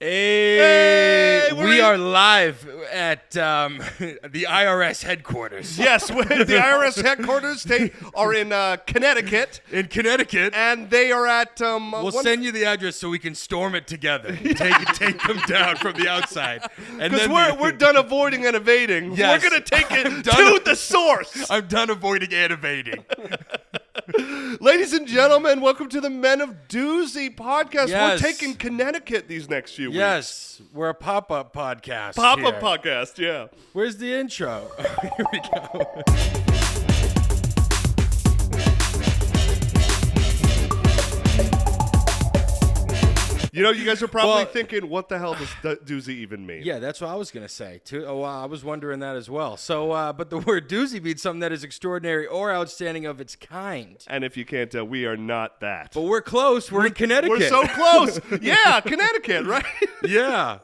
Hey, we are live at the IRS headquarters. Yes, the IRS headquarters are in Connecticut. In Connecticut. And they are at... we'll send you the address so we can storm it together. Take them down from the outside. Because we're done avoiding and evading. Yes. We're going to take it to the source. I'm done avoiding and evading. Ladies and gentlemen, welcome to the Men of Doozy podcast. Yes. We're taking Connecticut these next few weeks. Yes, we're a pop-up podcast. Pop-up here. podcast, yeah. Where's the intro? Here we go. You know, you guys are probably thinking, what the hell does doozy even mean? Yeah, that's what I was going to say, too. Oh, I was wondering that as well. So, but the word doozy means something that is extraordinary or outstanding of its kind. And if you can't tell, we are not that. But we're close. We're in Connecticut. We're so close. Yeah, Connecticut, right? Yeah.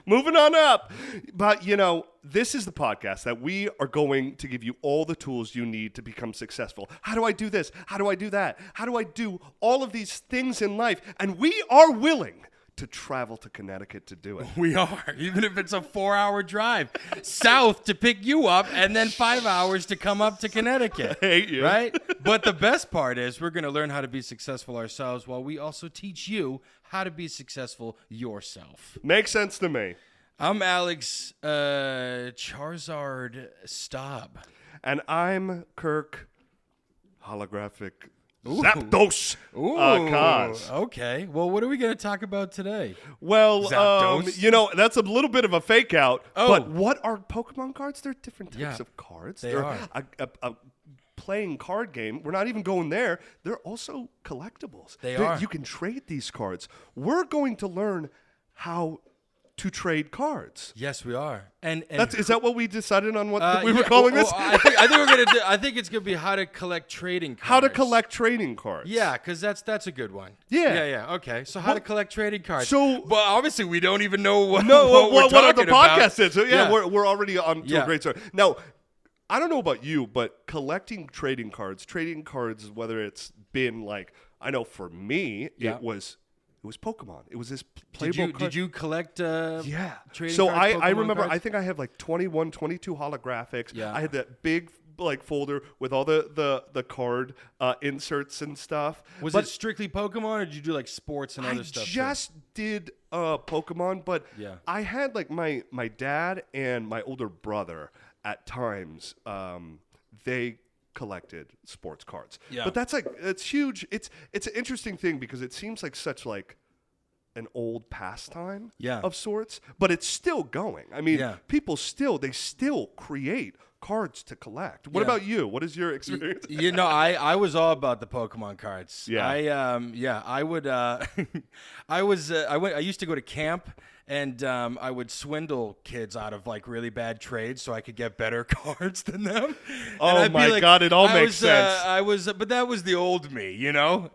Moving on up. But, you know, this is the podcast that we are going to give you all the tools you need to become successful. How do I do this? How do I do that? How do I do all of these things in life? And we are willing to travel to Connecticut to do it. We are, even if it's a 4-hour drive south to pick you up and then 5 hours to come up to Connecticut. I hate you. Right? But the best part is we're going to learn how to be successful ourselves while we also teach you how to be successful yourself. Makes sense to me. I'm Alex Charizard Staub. And I'm Kirk Holographic Zapdos Koz. Okay. Well, what are we going to talk about today? Well, you know, that's a little bit of a fake out. Oh. But what are Pokemon cards? They're different types of cards. They're are. A playing card game. We're not even going there. They're also collectibles. They are. You can trade these cards. We're going to learn how to trade cards. Yes, we are. And is that what we decided on? What we were calling this? I think we're gonna do. I think it's gonna be how to collect trading cards. How to collect trading cards. Yeah, because that's a good one. Yeah. Yeah. Okay. So how to collect trading cards. So, well, obviously we don't even know what what the the podcast is. So yeah, yeah. we're already on to a great start. Now, I don't know about you, but collecting trading cards, whether it's been like, I know for me, it was Pokemon. It was this playable card. Did you collect trading so cards, I remember, cards? I think I have like 21, 22 holographics. Yeah. I had that big like folder with all the card inserts and stuff. Was it strictly Pokemon, or did you do like sports and other stuff? I just did Pokemon, but I had like my dad and my older brother at times. They collected sports cards. Yeah. But it's huge. It's an interesting thing because it seems like such like an old pastime of sorts, but it's still going. I mean, people still create cards to collect. What about you? What is your experience? You know, I was all about the Pokemon cards. Yeah. I would I used to go to camp. And I would swindle kids out of like really bad trades so I could get better cards than them. Oh my God, it all makes sense. But that was the old me, you know.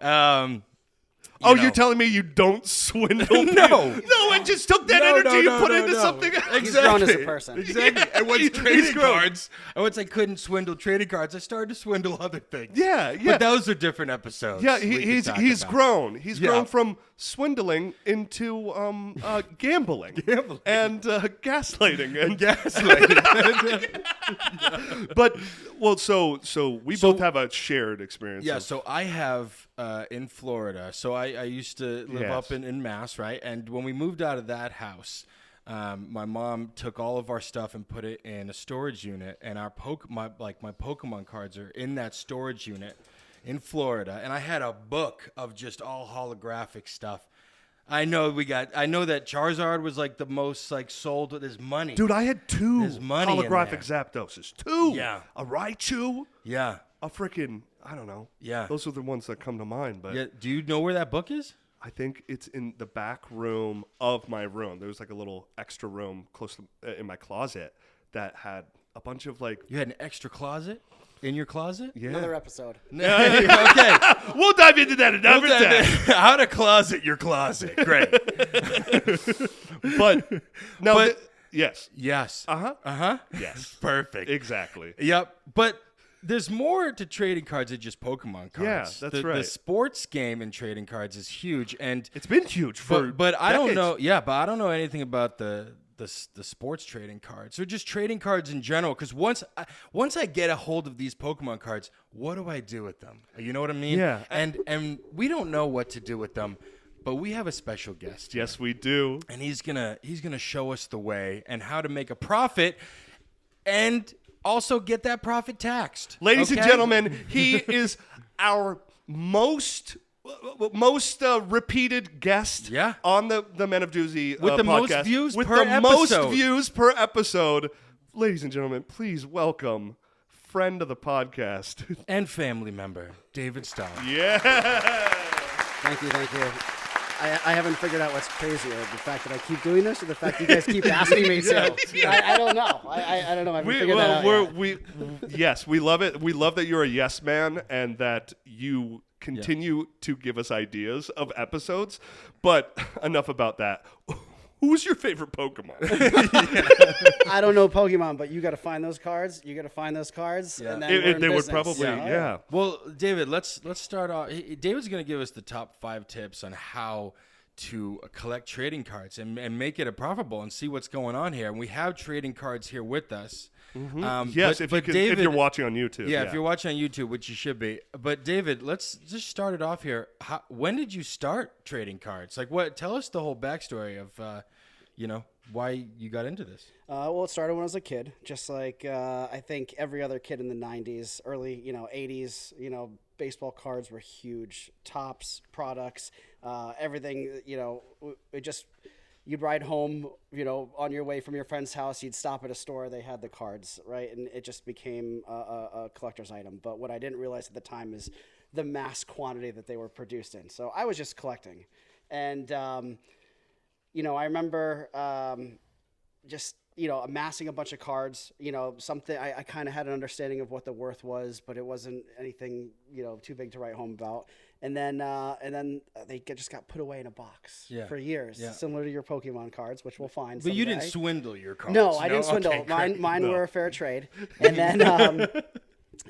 You're telling me you don't swindle? No, I just took that energy and put it into something else. Exactly. He's grown as a person. Exactly. And once trading cards, once I couldn't swindle trading cards, I started to swindle other things. Yeah. But those are different episodes. Yeah, he's grown. He's grown from swindling into gambling. And gaslighting. But so we both have a shared experience. Yeah, so I have in Florida. So I used to live up in Mass, right? And when we moved out of that house, my mom took all of our stuff and put it in a storage unit, and my Pokemon cards are in that storage unit in Florida. And I had a book of just all holographic stuff. I know that Charizard was like the most like sold. There's money. Dude, I had 2 holographic Zapdos. Zapdoses. 2. Yeah. A Raichu. Yeah. A freaking, I don't know. Yeah. Those are the ones that come to mind. But yeah. Do you know where that book is? I think it's in the back room of my room. There was like a little extra room close to, in my closet that had a bunch of like. You had an extra closet in your closet? Yeah. Another episode. Okay. We'll dive into that another time. How to closet your closet. Great. Yes. Yes. Uh-huh. Uh-huh. Yes. Perfect. Exactly. Yep. But there's more to trading cards than just Pokemon cards. Yeah, that's right. The sports game in trading cards is huge, and it's been huge for but I decades. don't know. Yeah, but I don't know anything about the sports trading cards or just trading cards in general. Because once I get a hold of these Pokemon cards, what do I do with them? You know what I mean? Yeah. And we don't know what to do with them. But we have a special guest here. Yes, we do. And he's gonna show us the way and how to make a profit and also get that profit taxed. Ladies and gentlemen, he is our most repeated guest on the Men of Doozy with the podcast. most views with per the episode. most views per episode. Ladies and gentlemen, please welcome friend of the podcast and family member David Staub. Yeah. Thank you. I haven't figured out what's crazier, the fact that I keep doing this or the fact you guys keep asking me to. I don't know. I don't know. I haven't figured that out yet. Yes, we love it. We love that you're a yes man and that you continue to give us ideas of episodes. But enough about that. Who's your favorite Pokemon? I don't know Pokemon, but you got to find those cards. And then they would probably, Well, David, let's start off. David's going to give us the top 5 tips on how to collect trading cards and make it profitable and see what's going on here. And we have trading cards here with us. Mm-hmm. Yes, if you're watching on YouTube. Yeah, if you're watching on YouTube, which you should be. But David, let's just start it off here. When did you start trading cards? Tell us the whole backstory of, why you got into this. Well, it started when I was a kid, just like I think every other kid in the 90s, early, 80s, baseball cards were huge. Tops, products, everything, you'd ride home, on your way from your friend's house, you'd stop at a store, they had the cards, right? And it just became a collector's item. But what I didn't realize at the time is the mass quantity that they were produced in. So I was just collecting. And, I remember amassing a bunch of cards, something I kind of had an understanding of what the worth was, but it wasn't anything, too big to write home about. And then they just got put away in a box for years, similar to your Pokemon cards, which we'll find. But you didn't swindle your cards. No, I didn't swindle. Okay, mine were a fair trade. And then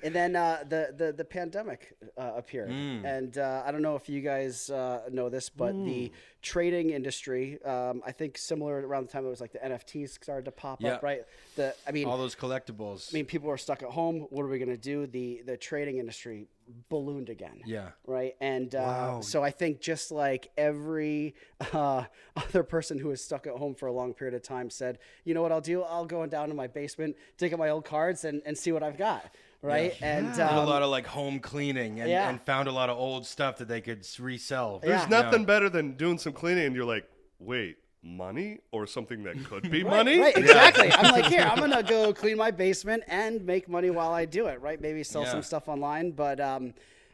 and then the pandemic appeared. And I don't know if you guys know this, but the trading industry, I think similar around the time it was like the NFTs started to pop up, right? All those collectibles. People were stuck at home. What are we going to do? The trading industry ballooned again. Yeah. Right. And so I think just like every other person who was stuck at home for a long period of time said, you know what I'll do? I'll go down to my basement, dig up my old cards and see what I've got. Right. Yeah. And did a lot of home cleaning and found a lot of old stuff that they could resell. There's nothing better than doing some cleaning and you're like, wait, money or something that could be money? Right, exactly. I'm like, here, I'm going to go clean my basement and make money while I do it, right? Maybe sell some stuff online. But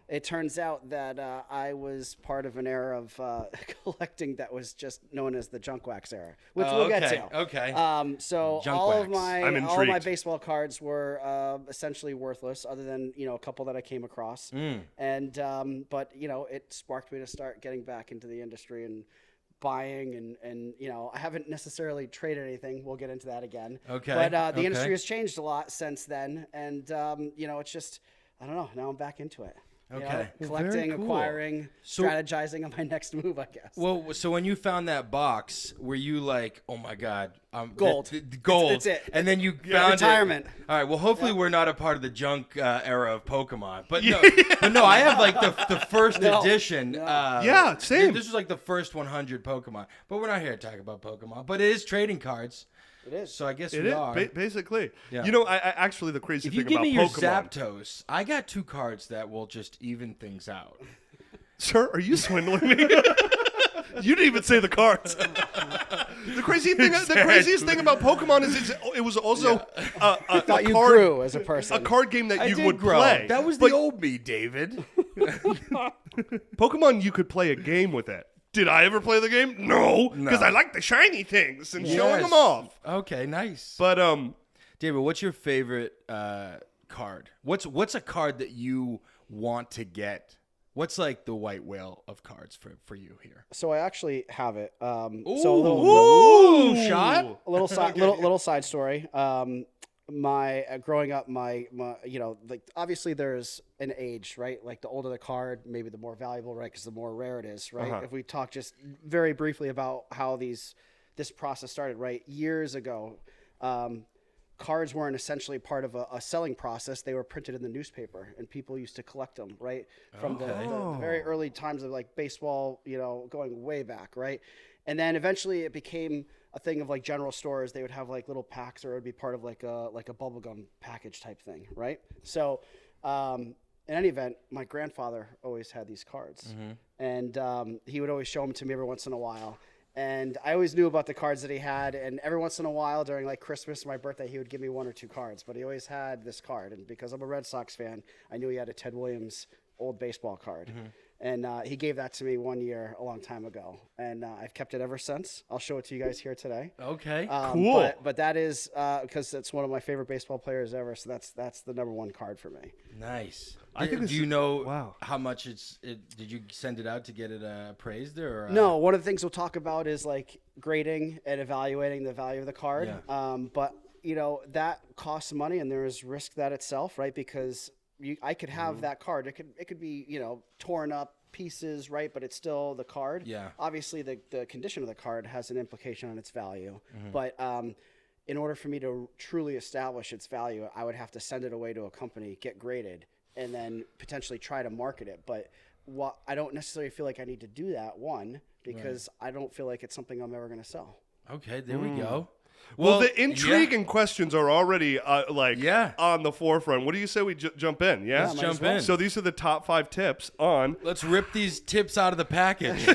it turns out that I was part of an era of collecting that was just known as the junk wax era, which we'll get to. Okay. So junk all wax. of my baseball cards were essentially worthless, other than a couple that I came across. And but it sparked me to start getting back into the industry and buying and I haven't necessarily traded anything. We'll get into that again. Okay. But the industry has changed a lot since then, and it's just I don't know. Now I'm back into it. Okay. Collecting, acquiring, strategizing on my next move, I guess. Well, so when you found that box, were you like, oh my God, gold. Gold. That's it. And then you found retirement. All right. Well, hopefully we're not a part of the junk era of Pokemon. But no, I have like the first edition. Yeah, same. This was like the first 100 Pokemon. But we're not here to talk about Pokemon. But it is trading cards. It is. So I guess we are. Basically. Yeah. I actually, the crazy thing about Pokemon. If you give me your Zapdos, I got 2 cards that will just even things out. Sir, are you swindling me? You didn't even say the cards. The craziest thing about Pokemon is it was also I thought you grew as a person. A card game that you would grow. play. That was the old me, David. Pokemon, you could play a game with it. Did I ever play the game? No, because I like the shiny things and showing them off. Okay, nice. But David, what's your favorite card? What's a card that you want to get? What's like the white whale of cards for you here? So I actually have it. So a little side story. growing up, my like obviously there's an age, right? Like the older the card, maybe the more valuable, right? Because the more rare it is, right? If we talk just very briefly about how this process started, right? Years ago, cards weren't essentially part of a selling process. They were printed in the newspaper, and people used to collect them, right? From the very early times of like baseball, going way back, right? And then eventually it became a thing of like general stores. They would have like little packs, or it would be part of like a bubblegum package type thing, right? So in any event, my grandfather always had these cards, and he would always show them to me every once in a while. And I always knew about the cards that he had, and every once in a while during like Christmas or my birthday, he would give me 1 or 2 cards, but he always had this card. And because I'm a Red Sox fan, I knew he had a Ted Williams old baseball card. And he gave that to me one year a long time ago, and I've kept it ever since. I'll show it to you guys here today. Okay, cool. But that is because it's one of my favorite baseball players ever, so that's the number 1 card for me. Nice. I think do you know how much did you send it out to get it appraised or? No, one of the things we'll talk about is like grading and evaluating the value of the card. Yeah. But that costs money, and there is risk that itself, right? Because I could have that card. It could be torn up pieces, right? But it's still the card. Yeah. Obviously, the condition of the card has an implication on its value. But in order for me to truly establish its value, I would have to send it away to a company, get graded, and then potentially try to market it. But I don't necessarily feel like I need to do that, because I don't feel like it's something I'm ever going to sell. Okay, there we go. Well, the intrigue and questions are already on the forefront. What do you say we jump in? Yeah, let's jump in. So these are the top 5 tips on. Let's rip these tips out of the package.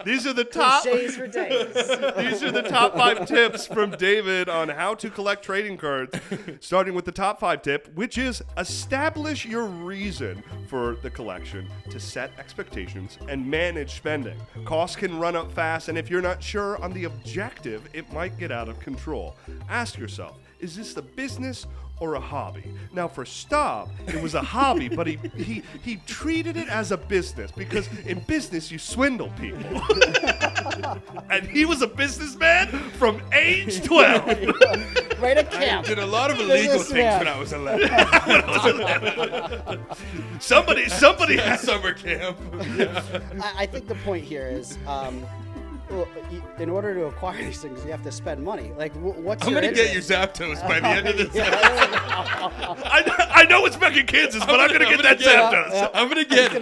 These are the top. Cliches for days. These are the top 5 tips from David on how to collect trading cards. Starting with the top 5 tip, which is establish your reason for the collection to set expectations and manage spending. Costs can run up fast, and if you're not sure on the objective, it might get out of control. Ask yourself, is this the business or a hobby? Now, for Staub, it was a hobby, but he treated it as a business, because in business you swindle people. And he was a businnesman from age 12. Right at camp. I did a lot of illegal things when I was 11. Somebody At summer camp. I think the point here is, in order to acquire these things, you have to spend money. Like, what's I'm your going to get your interest? Zapdos by the end of this episode. I know it's back in Kansas, but I'm going to get that Zapdos. I'm going to get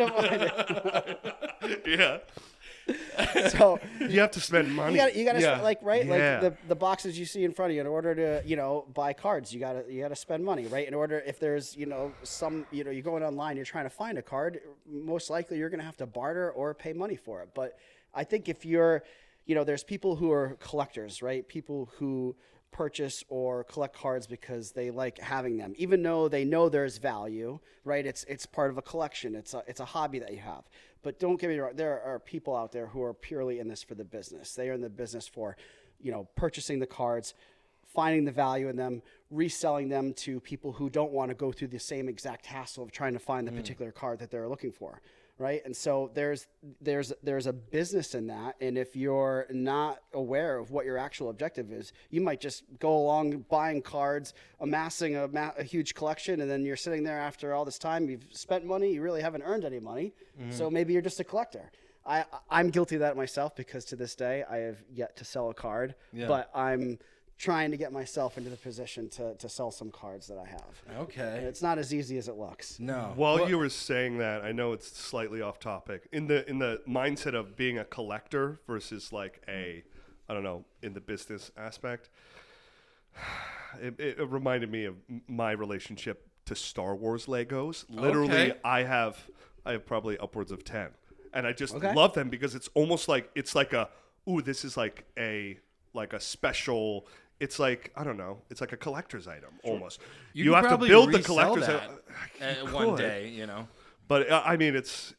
it. Yeah. So you have to spend money. You got to like the boxes you see in front of you. In order to buy cards, you got to spend money, right? In order, if there's some you're going online, you're trying to find a card, most likely you're going to have to barter or pay money for it. But I think if you're there's people who are collectors, right? People who purchase or collect cards because they like having them, even though they know there's value, right? It's part of a collection. It's a hobby that you have. But don't get me wrong, there are people out there who are purely in this for the business. They are in the business for, purchasing the cards, finding the value in them, reselling them to people who don't want to go through the same exact hassle of trying to find the particular card that they're looking for. Right. And so there's a business in that. And if you're not aware of what your actual objective is, you might just go along buying cards, amassing a huge collection. And then you're sitting there after all this time. You've spent money. You really haven't earned any money. So maybe you're just a collector. I'm guilty of that myself, because to this day I have yet to sell a card. Yeah. But I'm trying to get myself into the position to sell some cards that I have. Okay. And it's not as easy as it looks. No. While you were saying that, I know it's slightly off topic. In the mindset of being a collector versus like in the business aspect, it reminded me of my relationship to Star Wars Legos. Literally, I have probably upwards of 10. And I just love them because it's almost like this is like a special. It's like, I don't know. It's like a collector's item almost. You have to build the collector's item one day, But I mean, it's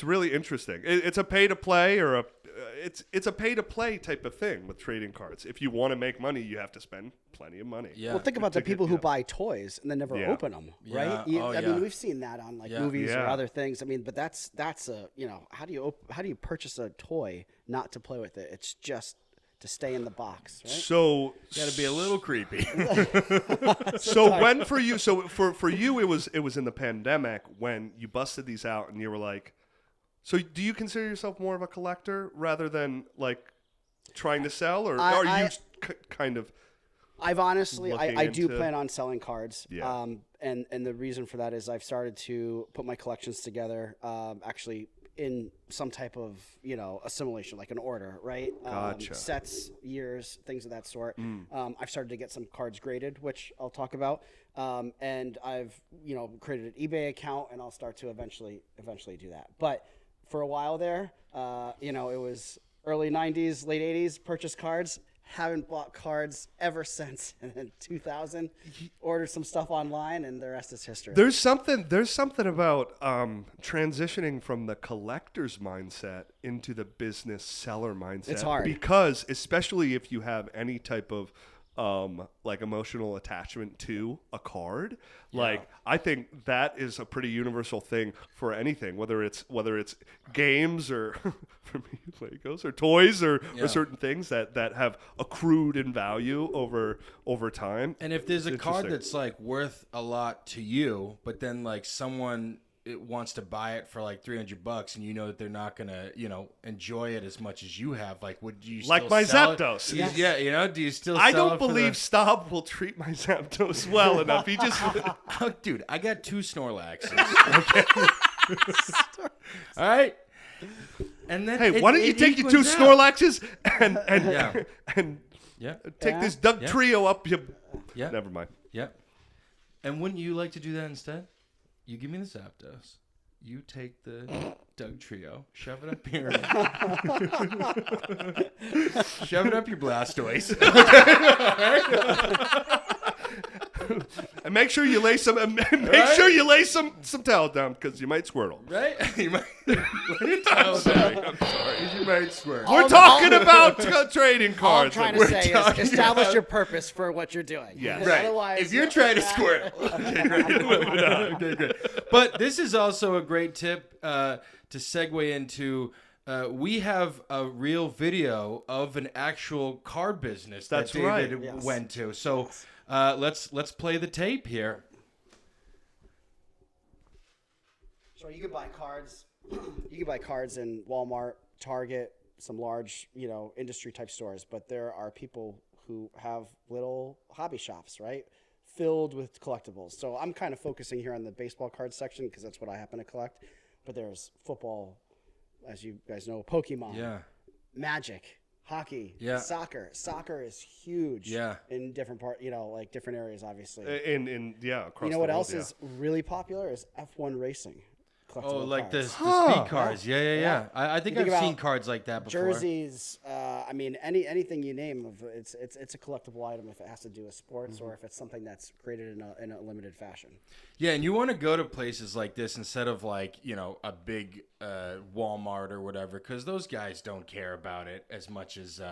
really interesting. It's a pay to play it's a pay to play type of thing with trading cards. If you want to make money, you have to spend plenty of money. Yeah. Well, think about the people who buy toys and then never open them, right? I mean, we've seen that on movies or other things. I mean, but that's a how do you purchase a toy not to play with it? It's just to stay in the box, right? So Got to be a little creepy. so when for you, for you, it was in the pandemic when you busted these out and you were like, so do you consider yourself more of a collector rather than like trying to sell, or are you kind of? I've honestly, I do into- plan on selling cards. Yeah. And the reason for that is I've started to put my collections together, actually in some type of, assimilation, like an order, right? Gotcha. Sets, years, things of that sort. I've started to get some cards graded, which I'll talk about. And I've, created an eBay account, and I'll start to eventually do that. But for a while there, it was early 90s, late 80s, purchased cards. Haven't bought cards ever since. And then 2000, ordered some stuff online, and the rest is history. There's something about transitioning from the collector's mindset into the business seller mindset. It's hard. Because especially if you have any type of like emotional attachment to a card, like I think that is a pretty universal thing for anything, whether it's games or for me Legos or toys or certain things that have accrued in value over time. And if there's a card that's like worth a lot to you, but then like someone wants to buy it for like $300 and you know that they're not gonna enjoy it as much as you have, like would you still Like my sell Zapdos. it? Yeah, do you still I sell don't it for believe Staub will treat my Zapdos well enough. He just Oh, dude, I got 2 Snorlaxes. Okay. All right. And then hey, why don't you take your 2 Snorlaxes and take this Doug Trio up your... Yeah. Never mind. Yeah. And wouldn't you like to do that instead? You give me the Zapdos. You take the Doug Trio, shove it up your Blastoise. And make sure you lay some some towel down because you might squirtle. Right? You might I'm sorry. You might squirtle. We're talking about trading All I'm cards. trying Like, to say is establish your purpose for what you're doing. Yeah. Right. Otherwise, If you're trying to squirtle. Okay, good. But this is also a great tip to segue into. We have a real video of an actual card business that David went to. So let's play the tape here. So you can buy cards. You can buy cards in Walmart, Target, some large, industry type stores. But there are people who have little hobby shops, right, filled with collectibles. So I'm kind of focusing here on the baseball card section because that's what I happen to collect. But there's football, as you guys know, Pokemon, Magic, hockey, soccer. Soccer is huge in different different areas, obviously. Across you know what else is really popular is F1 racing. Oh, like cards. the speed cards. Yeah. I think I've seen cards like that before. Jerseys. Anything you name. It's a collectible item if it has to do with sports or if it's something that's created in a limited fashion. Yeah, and you want to go to places like this instead of like a big Walmart or whatever, because those guys don't care about it as much as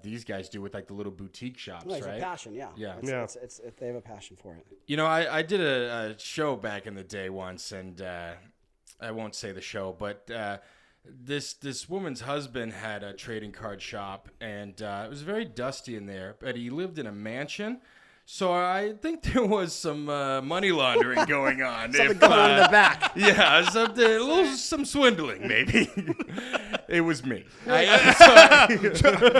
these guys do with like the little boutique shops, It's right? a passion, It's they have a passion for it. I did a show back in the day once, and I won't say the show, but this woman's husband had a trading card shop, and it was very dusty in there, but he lived in a mansion. So I think there was some money laundering going on. Something going on in the back. Yeah, some swindling maybe. It was me. From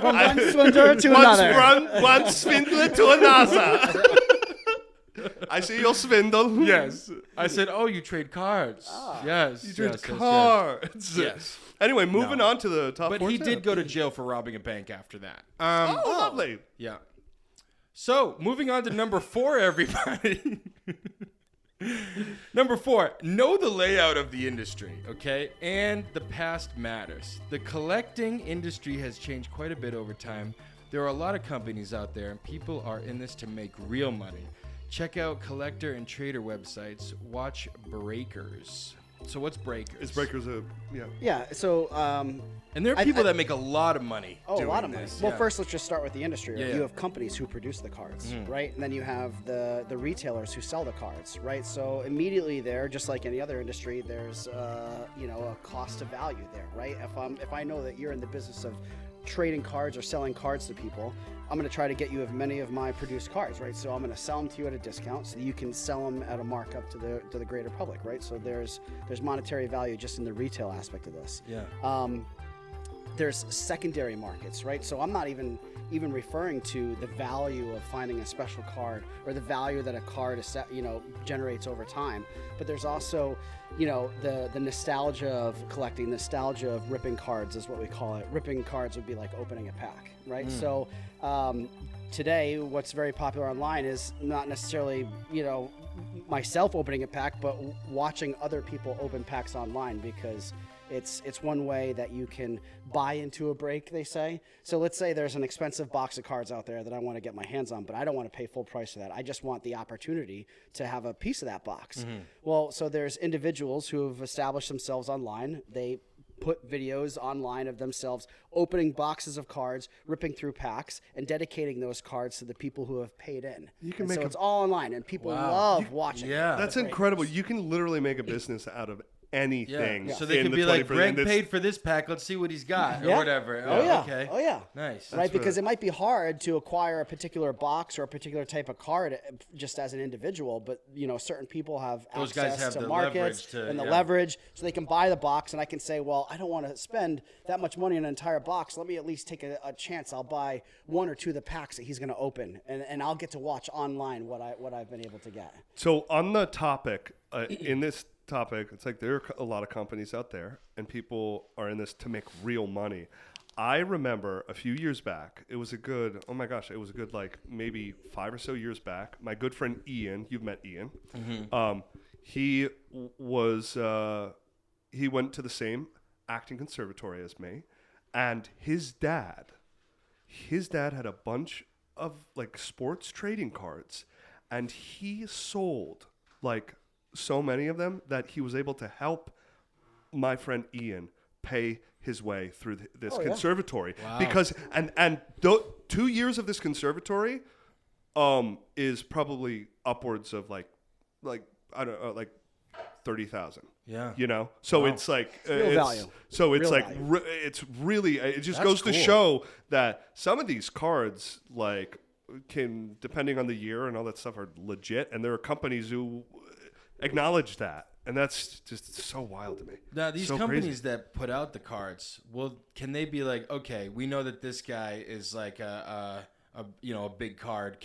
one swindler to another. One swindler to another. I see your swindle. Yes. I said, "Oh, you trade cards." Yes. You trade cards. Yes. Anyway, moving on to the top. But he did go to jail for robbing a bank after that. Lovely. Yeah. So, moving on to number 4, everybody. Number 4, know the layout of the industry, okay? And the past matters. The collecting industry has changed quite a bit over time. There are a lot of companies out there, and people are in this to make real money. Check out collector and trader websites. Watch Breakers. So what's Breakers? Is Breakers Yeah, so... and there are people that make a lot of money doing a lot of money. this. Well, first let's just start with the industry. Right? Yeah. You have companies who produce the cards, right? And then you have the retailers who sell the cards, right? So immediately there, just like any other industry, there's a cost of value there, right? If I know that you're in the business of trading cards or selling cards to people, I'm going to try to get you as many of my produced cards, right? So I'm going to sell them to you at a discount so that you can sell them at a markup to the greater public, right? So there's monetary value just in the retail aspect of this. Yeah. There's secondary markets, right? So I'm not even referring to the value of finding a special card or the value that a card is, generates over time. But there's also, the nostalgia of collecting, nostalgia of ripping cards is what we call it. Ripping cards would be like opening a pack, right? So today, what's very popular online is not necessarily, myself opening a pack, but watching other people open packs online, because it's one way that you can buy into a break, they say. So let's say there's an expensive box of cards out there that I want to get my hands on, but I don't want to pay full price for that. I just want the opportunity to have a piece of that box. Mm-hmm. Well, so there's individuals who have established themselves online. They put videos online of themselves opening boxes of cards, ripping through packs, and dedicating those cards to the people who have paid in. So it's all online, and people love watching. Yeah, that's incredible. You can literally make a business out of anything. Yeah. So they can be like, Greg paid for this pack. Let's see what he's got, or whatever. Oh, yeah. Okay. Oh, yeah. Nice. Right, because it might be hard to acquire a particular box or a particular type of card just as an individual, but, certain people have Those guys access have to the markets and the leverage, so they can buy the box, and I can say, well, I don't want to spend that much money on an entire box. Let me at least take a chance. I'll buy one or two of the packs that he's going to open, and I'll get to watch online what I've been able to get. So on the topic, in this topic, it's like there are a lot of companies out there and people are in this to make real money. I remember a few years back, it was a good like maybe 5 or so years back, my good friend Ian, you've met Ian. Mm-hmm. He went to the same acting conservatory as me, and his dad had a bunch of like sports trading cards, and he sold like so many of them that he was able to help my friend Ian pay his way through this conservatory. Wow. Because and 2 years of this conservatory is probably upwards of like I don't know, like 30,000. Yeah. So it's like real value. So it's real like it's really, it just goes to show that some of these cards like can, depending on the year and all that stuff, are legit, and there are companies who acknowledge that, and that's just so wild to me. Now, these companies that put out the cards, can they be like, okay, we know that this guy is like a big card.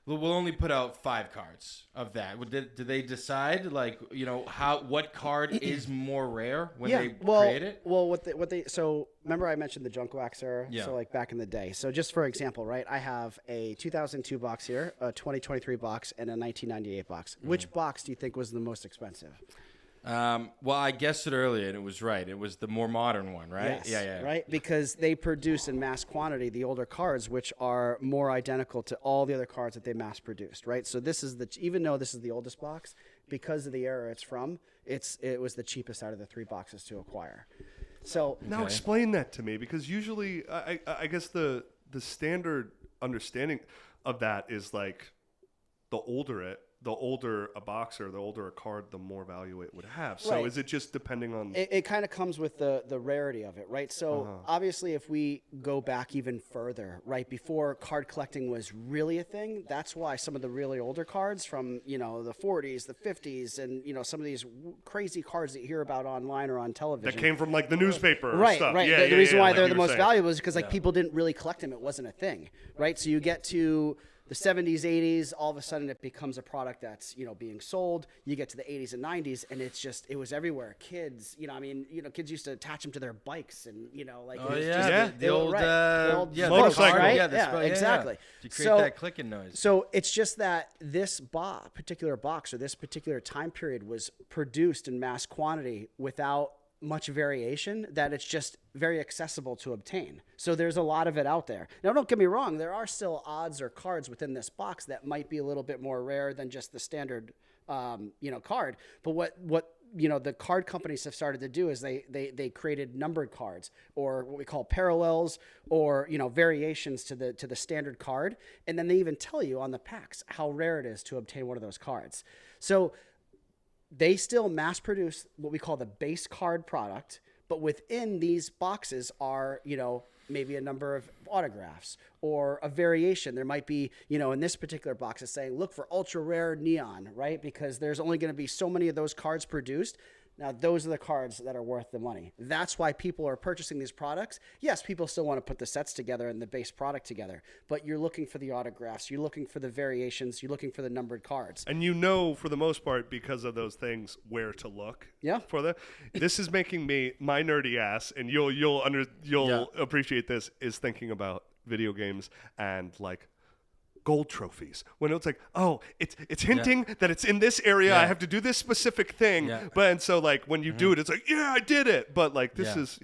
We'll only put out 5 cards of that. Do they decide what card is more rare when they create it? Well, so remember I mentioned the junk wax era? Yeah. So like back in the day. So just for example, right, I have a 2002 box here, a 2023 box, and a 1998 box. Mm-hmm. Which box do you think was the most expensive? Well, I guessed it earlier, and it was right. It was the more modern one, right? Yes, yeah. Right? Because they produce in mass quantity the older cards, which are more identical to all the other cards that they mass produced, right? So this is even though this is the oldest box, because of the era it's from, it was the cheapest out of the 3 boxes to acquire. So now explain that to me, because usually I guess the standard understanding of that is like the older a box or the older a card, the more value it would have. So right. Is it just depending on... It kind of comes with the rarity of it, right? So obviously if we go back even further, right, before card collecting was really a thing, that's why some of the really older cards from, the 40s, the 50s, and, some of these crazy cards that you hear about online or on television. That came from like the newspaper right, stuff. Right, Yeah, the reason why like they're the most saying. valuable is because people didn't really collect them. It wasn't a thing, right? So you get to the 70s, 80s, all of a sudden it becomes a product that's, being sold. You get to the 80s and 90s, and it was everywhere. Kids, kids used to attach them to their bikes, and, the old motorcycle. Right? Yeah, exactly. To create that clicking noise. So it's just that this particular box or this particular time period was produced in mass quantity without much variation, that it's just very accessible to obtain. So there's a lot of it out there. Now, don't get me wrong, there are still odds or cards within this box that might be a little bit more rare than just the standard card. But what the card companies have started to do is they created numbered cards, or what we call parallels, or variations to the standard card, and then they even tell you on the packs how rare it is to obtain one of those cards. So they still mass produce what we call the base card product, but within these boxes are, maybe a number of autographs or a variation. There might be, in this particular box it's saying, look for ultra rare neon, right? Because there's only going to be so many of those cards produced. Now, those are the cards that are worth the money. That's why people are purchasing these products. Yes, people still want to put the sets together and the base product together, but you're looking for the autographs. You're looking for the variations. You're looking for the numbered cards. And for the most part, because of those things, where to look. Yeah. For the. This is making me, my nerdy ass, and you'll appreciate this, is thinking about video games and like gold trophies, when it's like, oh, it's hinting that it's in this area. I have to do this specific thing, but and so like when you do it, it's like, yeah, I did it. But like this is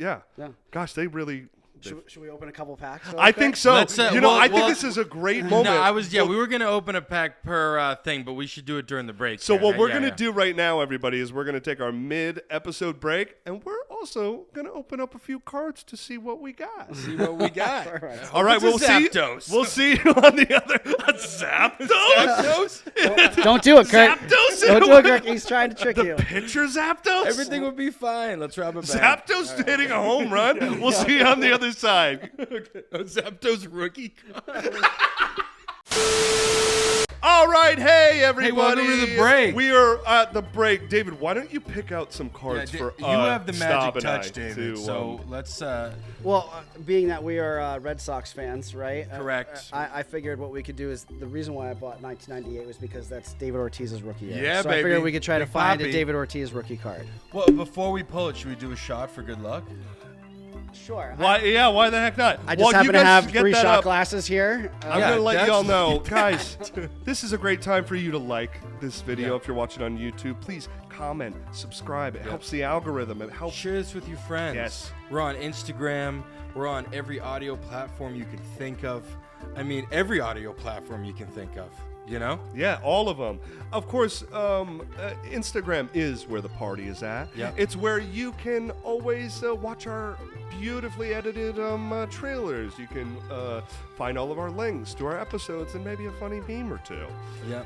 gosh, they really. Should we open a couple packs? I think so. I think this is a great moment. No, we were gonna open a pack per thing, but we should do it during the break. So what we're gonna do right now, everybody, is we're gonna take our mid-episode break, and we're also gonna open up a few cards to see what we got. All right, we'll see. We'll see you on the other Zapdos. Don't do it, Kirk. Zapdos. Don't do it, Kirk. He's trying to trick you. Picture Zapdos. Everything will be fine. Let's wrap it back. Zapdos hitting a home run. We'll see you on the other side. Zapdos rookie. All right, hey everybody. Hey, welcome to the break. We are at the break. David, why don't you pick out some cards for you have the magic Staub touch, and I David. So let's. Well, being that we are Red Sox fans, right? Correct. I figured what we could do is the reason why I bought 1998 was because that's David Ortiz's rookie year. Yeah, so baby. I figured we could try to find Poppy. a David Ortiz rookie card. Well, before we pull it, should we do a shot for good luck? Sure. Why? Yeah, why the heck not? I just happen to have 3 shot glasses here. I'm going to let y'all know. Guys, this is a great time for you to like this video. If you're watching on YouTube, please comment, subscribe. It helps the algorithm. It helps. Share this with your friends. Yes. We're on Instagram. We're on every audio platform you can think of. I mean, every audio platform you can think of. Yeah, all of them. Of course, Instagram is where the party is at. Yeah. It's where you can always watch our beautifully edited trailers. You can find all of our links to our episodes and maybe a funny meme or two. Yeah.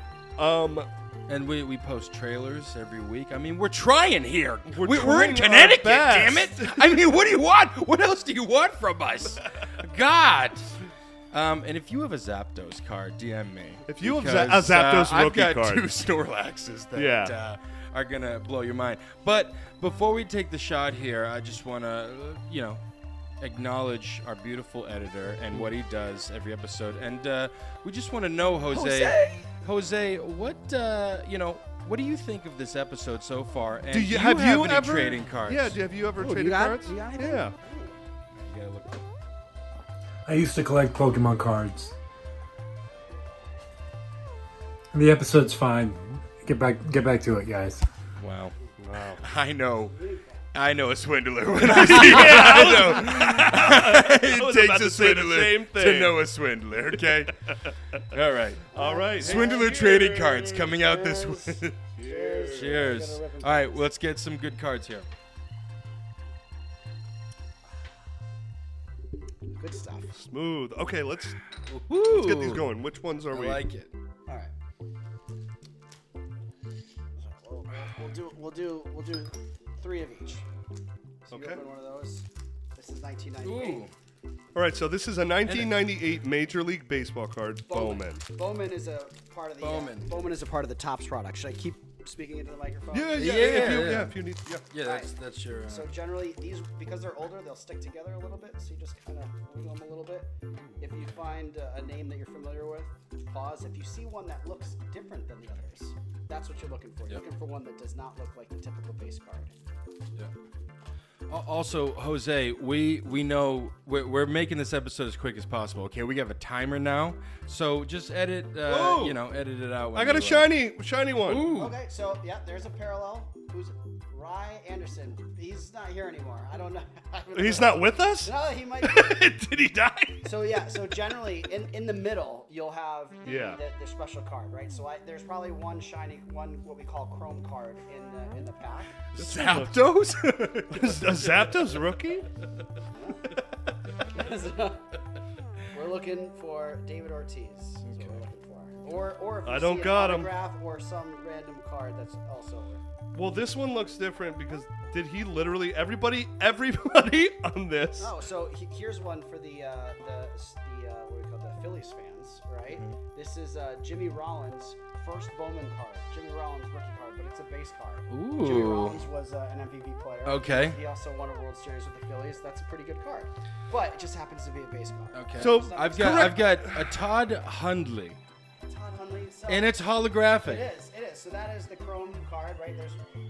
And we post trailers every week. I mean, we're trying here. We're in Connecticut, damn it. I mean, what do you want? What else do you want from us? God. And if you have a Zapdos card, DM me. If you have a Zapdos rookie card. I've got 2 Snorlaxes that are going to blow your mind. But before we take the shot here, I just want to, acknowledge our beautiful editor and what he does every episode. And we just want to know, Jose, what, what do you think of this episode so far? And do you have any ever trading cards? Yeah, have you ever traded cards? You got anything? Yeah. You gotta look. I used to collect Pokemon cards. The episode's fine. Get back to it, guys. Wow. I know a swindler when I see it. It takes a swindler to know a swindler, okay? All right. Swindler trading cards coming out this week. Cheers. All right, let's get some good cards here. Good stuff. Smooth. Okay, let's get these going. Which ones are we? I like it. All right. We'll do 3 of each. So you open one of those. This is 1998. All right, so this is a 1998 Major League Baseball card, Bowman. Bowman is a part of the Bowman is a part of the Topps product. Should I keep speaking into the microphone? Yeah. If you need. Yeah, that's your. So generally, these, because they're older, they'll stick together a little bit. So you just kind of wiggle them a little bit. If you find a name that you're familiar with, pause. If you see one that looks different than the others, that's what you're looking for. You're looking for one that does not look like the typical base card. Yeah. Also, Jose, we know we're making this episode as quick as possible. Okay, we have a timer now, so just edit edit it out. I got a shiny one. Ooh. Okay, so there's a parallel. Who's Rye Anderson? He's not here anymore. I don't know. He's not with us? No, he might. Did he die? So generally in the middle you'll have the special card, right? So there's probably one shiny, what we call chrome card in the pack. Zapdos? A Zapdos rookie? We're looking for David Ortiz. That's what we're looking for. Or if you I see don't an got him. autograph or some random card that's also Well, this one looks different because did he literally everybody on this? Oh, so here's one for the what do we call the Phillies fans, right? Mm-hmm. This is Jimmy Rollins' first Bowman card. Jimmy Rollins rookie card, but it's a base card. Ooh. Jimmy Rollins was an MVP player. Okay. He also won a World Series with the Phillies. That's a pretty good card, but it just happens to be a base card. Okay. So I've got a Todd Hundley. Todd Hundley. So And it's holographic. It is. So that is the Chrome card, right?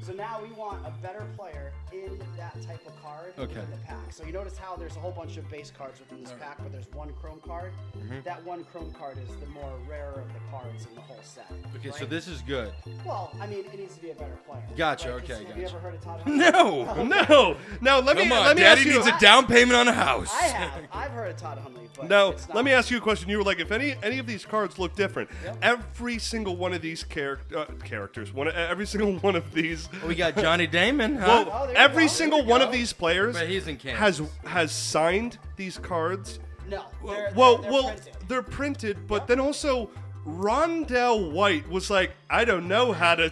So now we want a better player in that type of card in the pack. So you notice how there's a whole bunch of base cards within this pack, but there's one Chrome card. Mm-hmm. That one Chrome card is the more rare of the cards in the whole set. Okay, right? so this is good. Well, I mean, it needs to be a better player. Gotcha. Right? Okay, Have you ever heard of Todd? No. No. Let me Daddy ask you. needs a down payment on a house. I have. I've heard of Todd Hundley, but No, it's not. let me ask you a question. You were like, if any of these cards look different, every single one of these characters, every single one of these. We got Johnny Damon, huh? Well, every single one of these players But he's in Kansas. has signed these cards. No. They're printed, but then also Rondell White was like, I don't know how to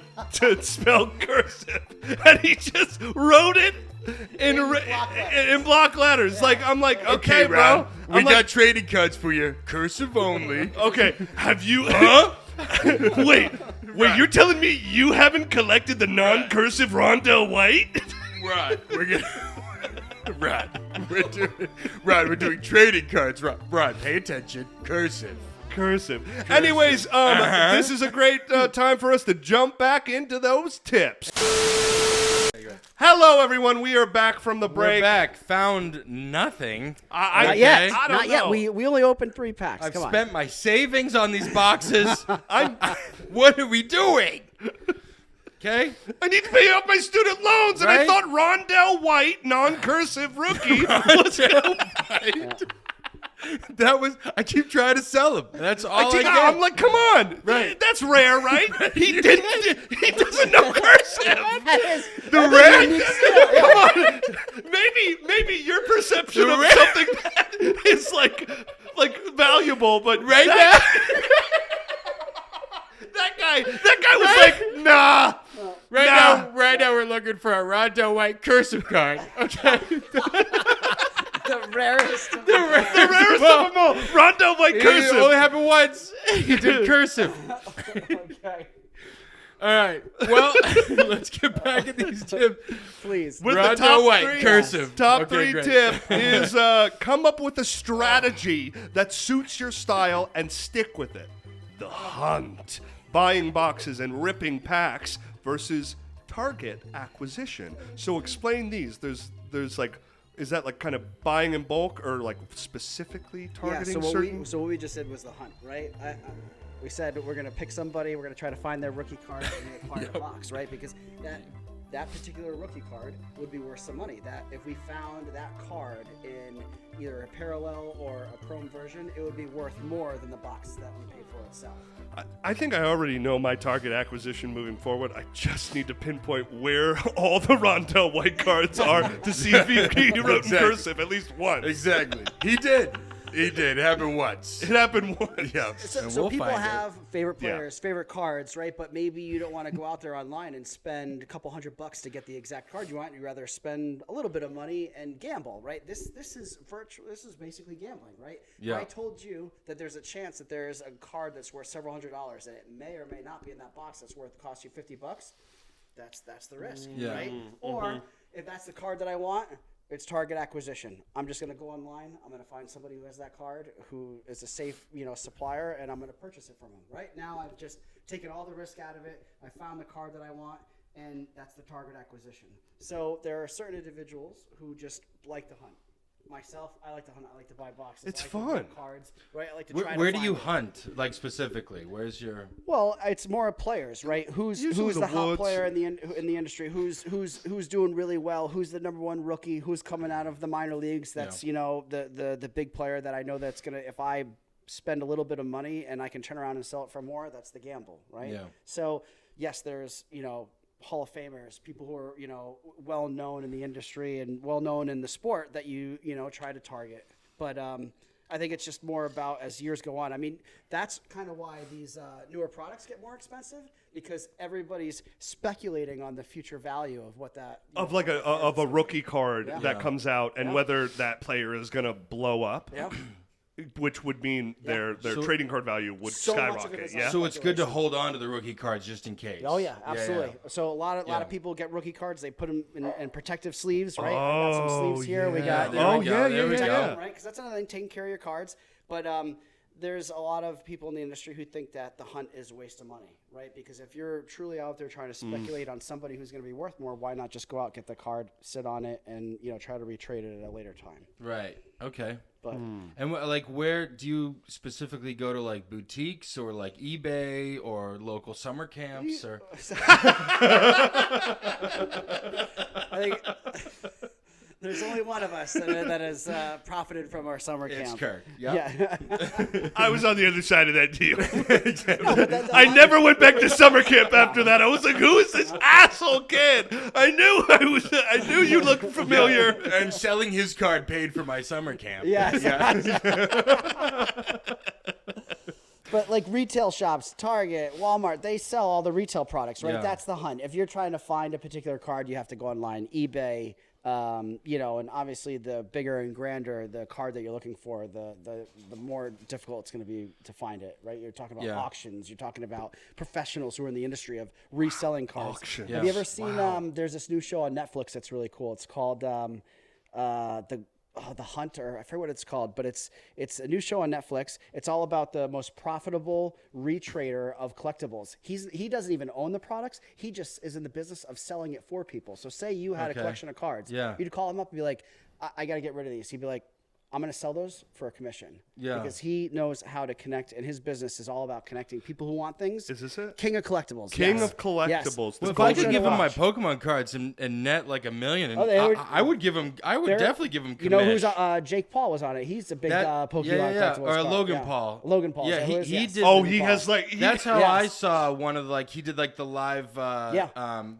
spell cursive, and he just wrote it in block letters. Yeah. Like I'm like, Okay, bro, Ron, we I'm got like, trading cards for you. Cursive only. okay, have you? Huh? Wait, you're telling me you haven't collected the non-cursive Rondell White? Right. We're doing trading cards. Rod, pay attention. Cursive. Anyways, this is a great time for us to jump back into those tips. Hello, everyone. We are back from the break. We're back. Found nothing. Not yet. I don't Not yet. know. We only opened 3 packs. I've Come on. spent my savings on these boxes. What are we doing? Okay. I need to pay off my student loans, and I Right? thought Rondell White, non-cursive rookie, was I keep trying to sell them. That's all I get. I'm like, come on, Right. That's rare, right? He doesn't know cursive. The red. Come on, maybe your perception of something that is like valuable, but Right now. that guy was like, nah. Right now we're looking for a Rondo White cursive card. Okay. The rarest. The rarest of them all. Rondo White It cursive. only happened once. He did cursive. Okay. All right. Well, let's get back at these tips. Please. With Rondo the top White, three, cursive. Top Okay, 3 great. tip is come up with a strategy that suits your style and stick with it. The hunt. Buying boxes and ripping packs versus target acquisition. So explain these. There's like, is that like kind of buying in bulk or like specifically targeting certain? So what we just said was the hunt, right? We said we're going to pick somebody, we're going to try to find their rookie card and acquire a box, right? Because that particular rookie card would be worth some money. That if we found that card in either a parallel or a Chrome version, it would be worth more than the box that we paid for itself. I think I already know my target acquisition moving forward. I just need to pinpoint where all the Rondell White cards are to see if he wrote in cursive at least once. Exactly. He did. It happened once. It happened once. Yeah. So we'll people find have favorite players, favorite cards, right? But maybe you don't want to go out there online and spend a couple $100 to get the exact card you want. You'd rather spend a little bit of money and gamble, right? This is virtual. This is basically gambling, right? Yeah. If I told you that there's a chance that there's a card that's worth several $100s and it may or may not be in that box that's worth cost you $50. That's the risk, Yeah. right? Or if that's the card that I want. It's target acquisition. I'm just going to go online. I'm going to find somebody who has that card, who is a safe, supplier, and I'm going to purchase it from him. Right now, I've just taken all the risk out of it. I found the card that I want, and that's the target acquisition. So there are certain individuals who just like to hunt. Myself, I like to hunt. I like to buy boxes. It's I like fun. To get cards, right? I like to try Where to do you find it. hunt, like specifically? Where's your? Well, it's more players, right? Who's Usually the the hot woods. player in the industry? Who's doing really well? Who's the number one rookie? Who's coming out of the minor leagues? That's the big player that I know that's gonna, if I spend a little bit of money and I can turn around and sell it for more, that's the gamble, right? Yeah. So yes, there's Hall of Famers, people who are well known in the industry and well known in the sport that you try to target. But I think it's just more about as years go on. I mean, that's kind of why these newer products get more expensive, because everybody's speculating on the future value of what that of like a rookie card that comes out, and whether that player is going to blow up. Yeah. Which would mean their trading card value would skyrocket. Yeah. So it's good to hold on to the rookie cards just in case. Oh yeah, absolutely. Yeah. So a lot of people get rookie cards. They put them in protective sleeves, right? Oh, I got some sleeves here. We got. Yeah. Right, because that's another thing, taking care of your cards. But there's a lot of people in the industry who think that the hunt is a waste of money, right? Because if you're truly out there trying to speculate on somebody who's going to be worth more, why not just go out, get the card, sit on it, and try to retrade it at a later time? Right. Okay. But and like, where do you specifically go to, like boutiques or like eBay or local summer camps or? I think there's only one of us that has profited from our summer camp. It's Kirk. Yep. Yeah. I was on the other side of that deal. I never went back to summer camp after that. I was like, "Who is this asshole kid?" I knew you looked familiar. And selling his card paid for my summer camp. Yes. But like retail shops, Target, Walmart, they sell all the retail products, right? Yeah. That's the hunt. If you're trying to find a particular card, you have to go online, eBay, and obviously the bigger and grander the card that you're looking for, the more difficult it's going to be to find it, right? You're talking about auctions. You're talking about professionals who are in the industry of reselling cards. Auctions. Have you ever seen? There's this new show on Netflix that's really cool. It's called The Hunter. I forget what it's called, but it's a new show on Netflix. It's all about the most profitable retrader of collectibles. He doesn't even own the products. He just is in the business of selling it for people. So say you had a collection of cards. Yeah. You'd call him up and be like, I got to get rid of these. He'd be like, I'm going to sell those for a commission. Yeah. Because he knows how to connect, and his business is all about connecting people who want things. Is this it? King of collectibles. King of collectibles. Yes. Well, if I could give him my Pokemon cards and net like $1 million, I would give him. I would definitely give him. You know who's Jake Paul was on it. He's a big Pokemon collectibles. Or Logan Paul. Logan Paul. Yeah, he did. Oh, he has like. That's how I saw one of he did like the live.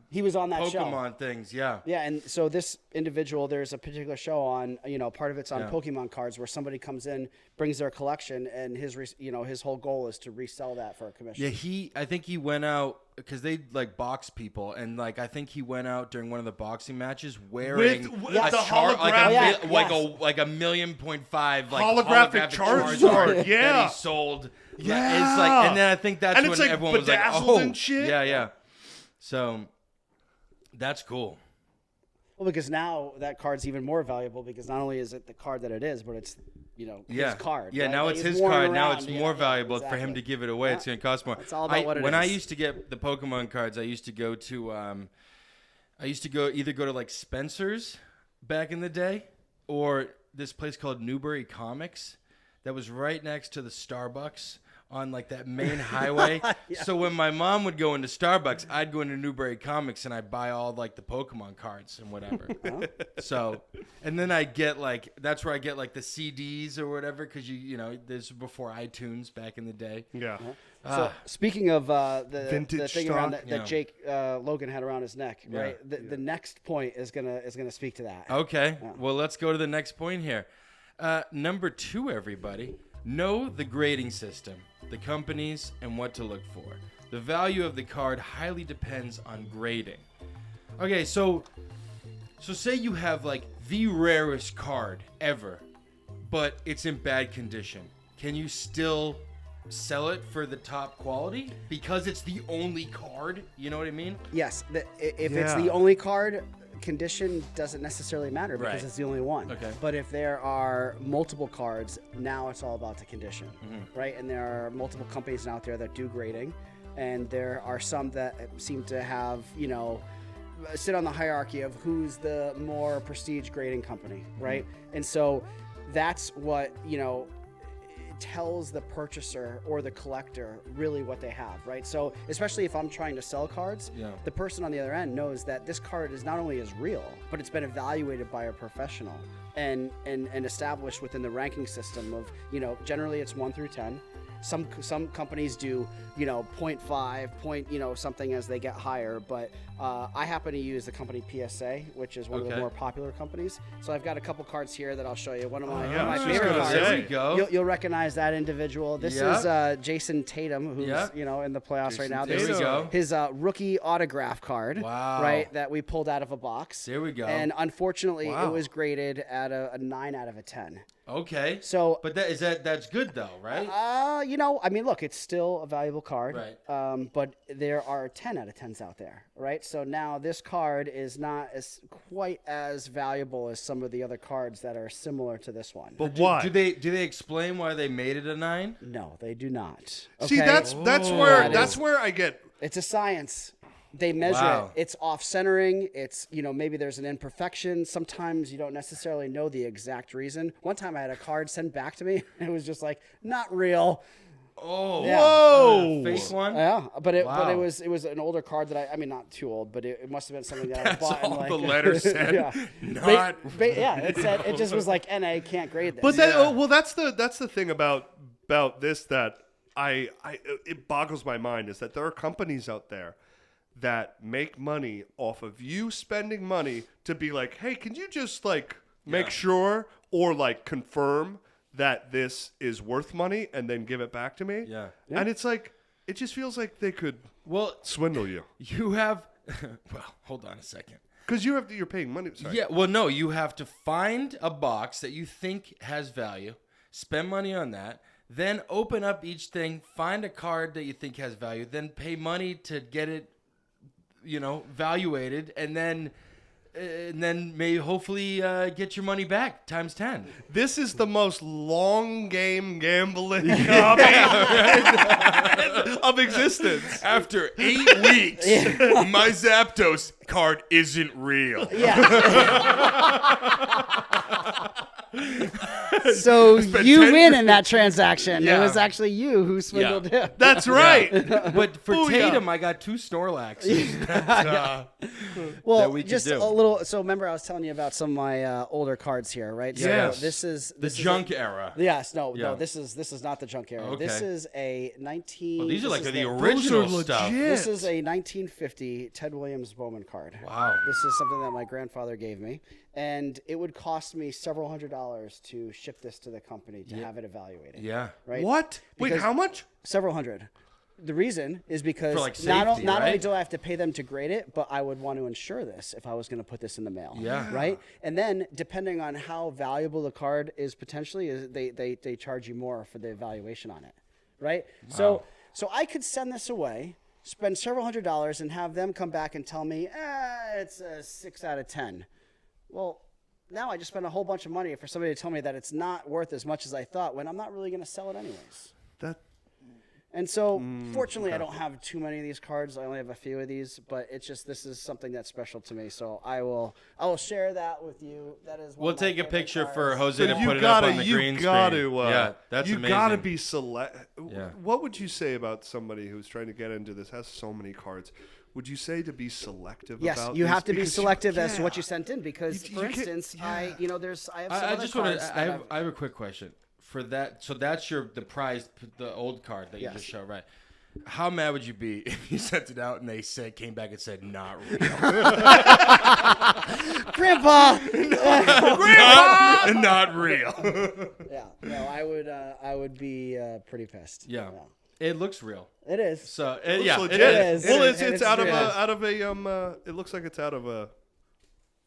He was on that Pokemon show. things. Yeah. Yeah, and so this individual, there's a particular show on. Part of it's on Pokemon cards where somebody comes in, brings their collection, and his whole goal is to resell that for a commission. Yeah, I think he went out because they like box people, and like I think he went out during one of the boxing matches wearing with a the chart, holographic, like a 1.5 million holographic Charizard. Yeah, that he sold. Yeah, it's like, and then I think that's when like everyone was like, "Oh, and shit." Yeah." So that's cool. Well, because now that card's even more valuable because not only is it the card that it is, but it's his card. Yeah, right? now it's his card. Now it's more valuable for him to give it away. Yeah. It's going to cost more. It's all about what it is. When I used to get the Pokemon cards, I used to go to either go to like Spencer's back in the day, or this place called Newbury Comics that was right next to the Starbucks on like that main highway. Yeah. So when my mom would go into Starbucks, I'd go into Newbury Comics and I'd buy all like the Pokemon cards and whatever. So, and then I get that's where I get like the CDs or whatever. Cause this was before iTunes back in the day. Yeah. So speaking of the thing around that Jake Logan had around his neck, right? The next point is gonna speak to that. Okay. Yeah. Well, let's go to the next point here. Number 2, everybody. Know the grading system, the companies, and what to look for. The value of the card highly depends on grading. Okay, so say you have like the rarest card ever, but it's in bad condition. Can you still sell it for the top quality because it's the only card? You know what I mean? Yes. If it's the only card, condition doesn't necessarily matter because it's the only one. Okay. But if there are multiple cards, now it's all about the condition, right? And there are multiple companies out there that do grading, and there are some that seem to have, sit on the hierarchy of who's the more prestige grading company, right? And so that's what, tells the purchaser or the collector really what they have, right? So especially if I'm trying to sell cards, the person on the other end knows that this card is not only is real, but it's been evaluated by a professional and established within the ranking system of, generally it's 1 through 10. Some companies do, 0.5, something as they get higher. But I happen to use the company PSA, which is one of the more popular companies. So I've got a couple cards here that I'll show you. One of my favorite cards. There we go. You'll recognize that individual. This is Jason Tatum, who's in the playoffs right now. There we go. His rookie autograph card, right, that we pulled out of a box. There we go. And unfortunately, it was graded at a 9 out of a 10. Okay. So, but that's good though, right? Look, it's still a valuable card. Right. But there are 10 out of 10s out there, right? So now this card is not quite as valuable as some of the other cards that are similar to this one. But why? Do they explain why they made it a 9? No, they do not. Okay? See, that's where I get. It's a science. They measure it. It's off-centering. It's, maybe there's an imperfection. Sometimes you don't necessarily know the exact reason. One time I had a card sent back to me. And it was just like, not real. Oh, yeah. Whoa! Fake one? Yeah, but it was an older card that I mean, not too old, but it must have been something that I bought. All the letter said. It just was like NA can't grade this. But that's the thing about this that it boggles my mind, is that there are companies out there that make money off of you spending money to be like, hey, can you just make sure or confirm that this is worth money and then give it back to me? Yeah. And it's like, it just feels like they could swindle you. You have, hold on a second. Because you're paying money. Sorry. Yeah, well, no, you have to find a box that you think has value, spend money on that, then open up each thing, find a card that you think has value, then pay money to get it, valuated, and then maybe hopefully get your money back times 10. This is the most long game gambling hobby of existence. After 8 weeks, my Zapdos card isn't real. So you win in that transaction. It was actually you who swindled him. That's right. But for Tatum, I got 2 Snorlaxes. Well, just a little. So remember, I was telling you about some of my older cards here, right? Yes. So this is the junk era. Yes. No. This is not the junk era. Okay. This is a 19. Well, these are like the original stuff. This is a 1950 Ted Williams Bowman card. Wow. This is something that my grandfather gave me, and it would cost me several $100s to ship this to the company to have it evaluated. Yeah. Right. What? Wait, how much? Several hundred. The reason is because not only do I have to pay them to grade it, but I would want to insure this if I was going to put this in the mail. Yeah. Right. And then depending on how valuable the card is potentially, they charge you more for the evaluation on it. Right. Wow. So I could send this away, spend several $100s, and have them come back and tell me, it's a 6 out of 10. Well, now I just spent a whole bunch of money for somebody to tell me that it's not worth as much as I thought, when I'm not really going to sell it anyways. And so, fortunately, I don't have too many of these cards. I only have a few of these, but it's just, this is something that's special to me. So I will share that with you. That is. We'll take a picture cards. for Jose to put it up on the green screen. Yeah, that's amazing. You gotta be select. Yeah. What would you say about somebody who's trying to get into this, has so many cards? Would you say to be selective? Yes, about you this? have to be Because selective as to what you sent in, because, for instance, I have some other cards. I have a quick question for that. So that's the prize, the old card that you just showed, right? How mad would you be if you sent it out and they came back and said, not real? Grandpa! Grandpa! Not real. Yeah, no, I would be pretty pissed. Yeah. It looks real. It is. So it is. Well, it's out of a it looks like it's out of a,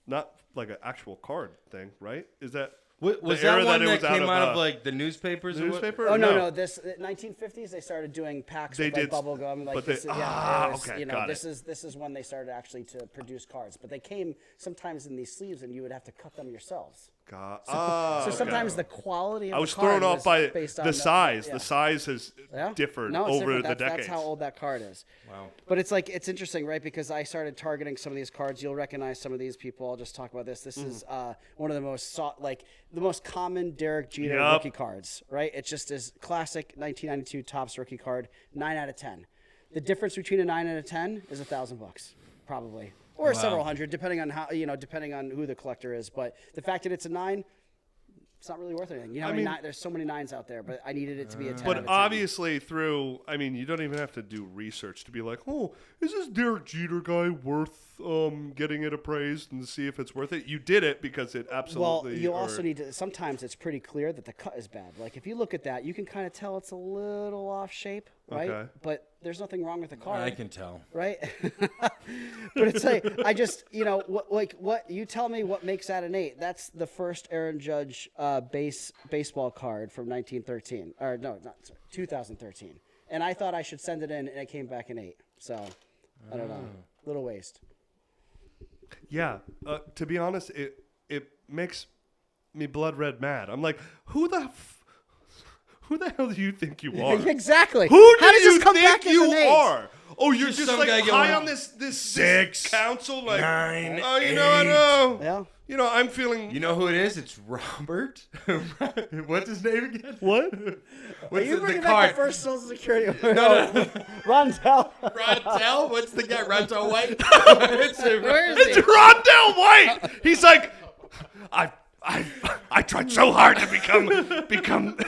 not like an actual card thing, right? Is that? Was that one that came out of like the newspapers? The newspaper? Oh no! This 1950s they started doing packs with like bubble gum, like this. This is when they started actually to produce cards. But they came sometimes in these sleeves, and you would have to cut them yourselves. So sometimes the quality of I was the card thrown off by based on the size. The size has differed over the decades. That's how old that card is. Wow. But it's interesting, right? Because I started targeting some of these cards. You'll recognize some of these people. I'll just talk about this. This is one of the most the most common Derek Jeter rookie cards, right? It's just this classic 1992 Topps rookie card, 9 out of 10. The difference between a 9 out of 10 is $1,000, probably. Or several hundred, depending on depending on who the collector is. But the fact that it's a 9, It's not really worth anything. You know, there's so many 9s out there, but I needed it to be a 10. But obviously, you don't even have to do research to be like, oh, is this Derek Jeter guy worth getting it appraised and see if it's worth it? You did it because it absolutely. Well, you also need to. Sometimes it's pretty clear that the cut is bad. Like if you look at that, you can kind of tell it's a little off shape, right? Okay. But there's nothing wrong with the card. I can tell, right? But it's like what you tell me what makes that an 8. That's the first Aaron Judge baseball card from 1913, or no, not 2013. And I thought I should send it in, and it came back an 8. So I don't know, little waste. Yeah, to be honest, it makes me blood red mad. I'm like, who the hell do you think you are? Exactly. Who do you think you are? Oh, you're just like high on this 6 council, like 9. Oh, you know, I know. Yeah. You know, I'm feeling. You know who it is? It's Robert. What's his name again? What? Are you bringing back the first Social Security? No. Rondell. Rondell? What's the guy? Rondell White? Where is he? It's Rondell White. He's like, I tried so hard to become.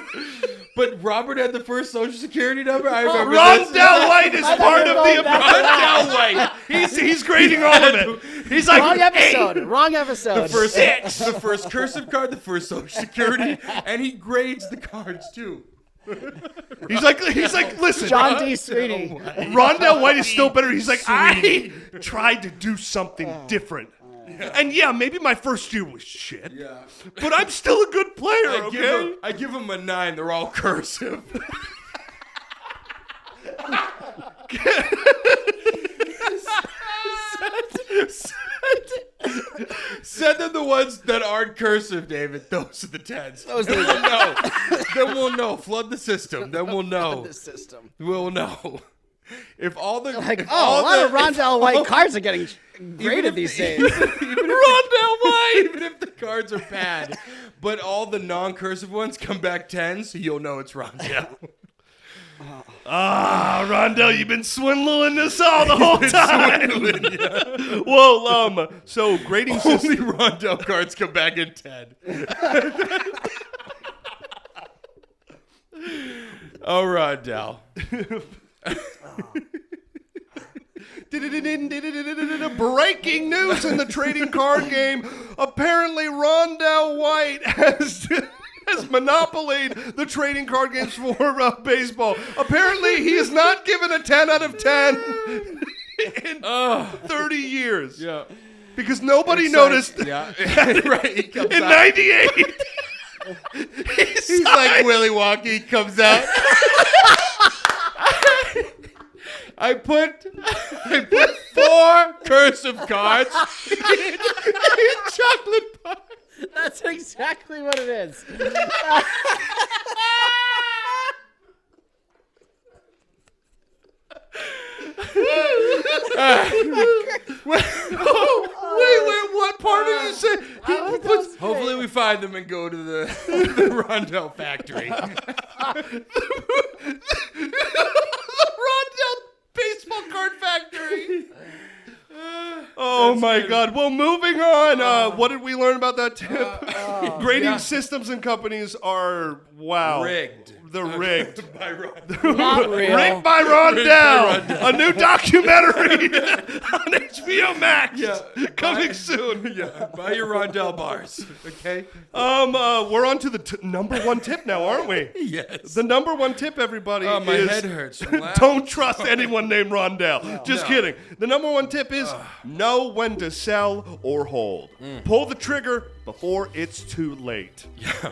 But Robert had the first Social Security number. I remember Rondell White is part of the Rondell White. He's grading all of it. He's like Wrong episode. The first cursive card, the first Social Security, and he grades the cards too. He's like, listen, John D. Sweeney. Rondell White is still better. He's like, I tried to do something different. And yeah, maybe my first year was shit. Yeah. But I'm still a good player, I give him a 9. They're all cursive. Send them the ones that aren't cursive, David. Those are the 10s. Then we'll know. Flood the system. Then we'll know. We'll know. If all the a lot of Rondell White cards are getting graded these days. Even Rondell White, even if the cards are bad, but all the non-cursive ones come back 10s, you'll know it's Rondell. Rondell, you've been swindling us all the whole time. Well, so grading only Rondell cards come back in 10. Oh, Rondell. Breaking news in the trading card game. Apparently, Rondell White has monopolied the trading card games for baseball. Apparently, he is not given a 10 out of 10 in 30 years. Yeah. Because nobody noticed. Right. In 98. He's like Willy Wonka. He comes out. I put 4 cursive cards in chocolate bar. That's exactly what it is. Wait, what part did you say? Hopefully we find them and go to the Rondell factory. The Rondell baseball card factory. Oh my God. Well, moving on. What did we learn about that tip? Grading systems and companies are, rigged. They're rigged. By Rondell. Not real. Rigged by Rondell. A new documentary on HBO Max. Coming soon. Yeah. Buy your Rondell bars. Okay. We're on to the number 1 tip now, aren't we? Yes. The number 1 tip, everybody, my is head hurts. don't trust anyone named Rondell. Just kidding. The number 1 tip is know when to sell or hold. Pull the trigger before it's too late. Yeah.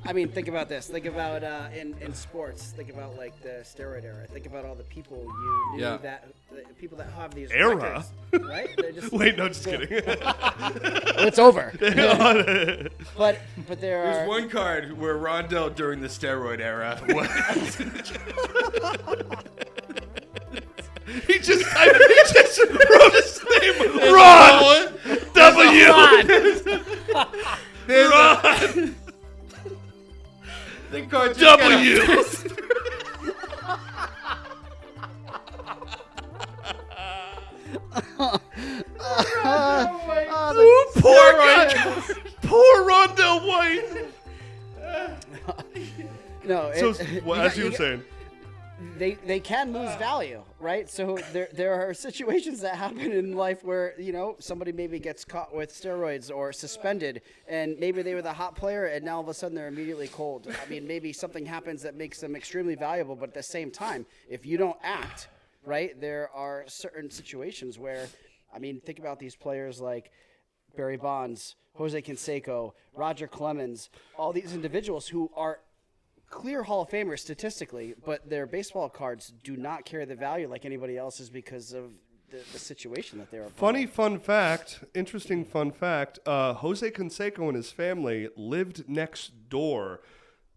I mean, think about this. Think about in sports. Think about like the steroid era. Think about all the people you knew that the people that have these Era? records, right? Just, Wait, no, just kidding. it's over. But there are There's one card where Rondell during the steroid era was. He just wrote his name. Ron. W. Ron. The card W. Poor Rondell White. No. So, as you were saying. They can lose value, right? So there are situations that happen in life where, somebody maybe gets caught with steroids or suspended, and maybe they were the hot player, and now all of a sudden they're immediately cold. I mean, maybe something happens that makes them extremely valuable, but at the same time, if you don't act, right, there are certain situations where, I mean, think about these players like Barry Bonds, Jose Canseco, Roger Clemens, all these individuals who are clear Hall of Famers statistically, but their baseball cards do not carry the value like anybody else's because of the situation that they're Interesting fun fact, Jose Canseco and his family lived next door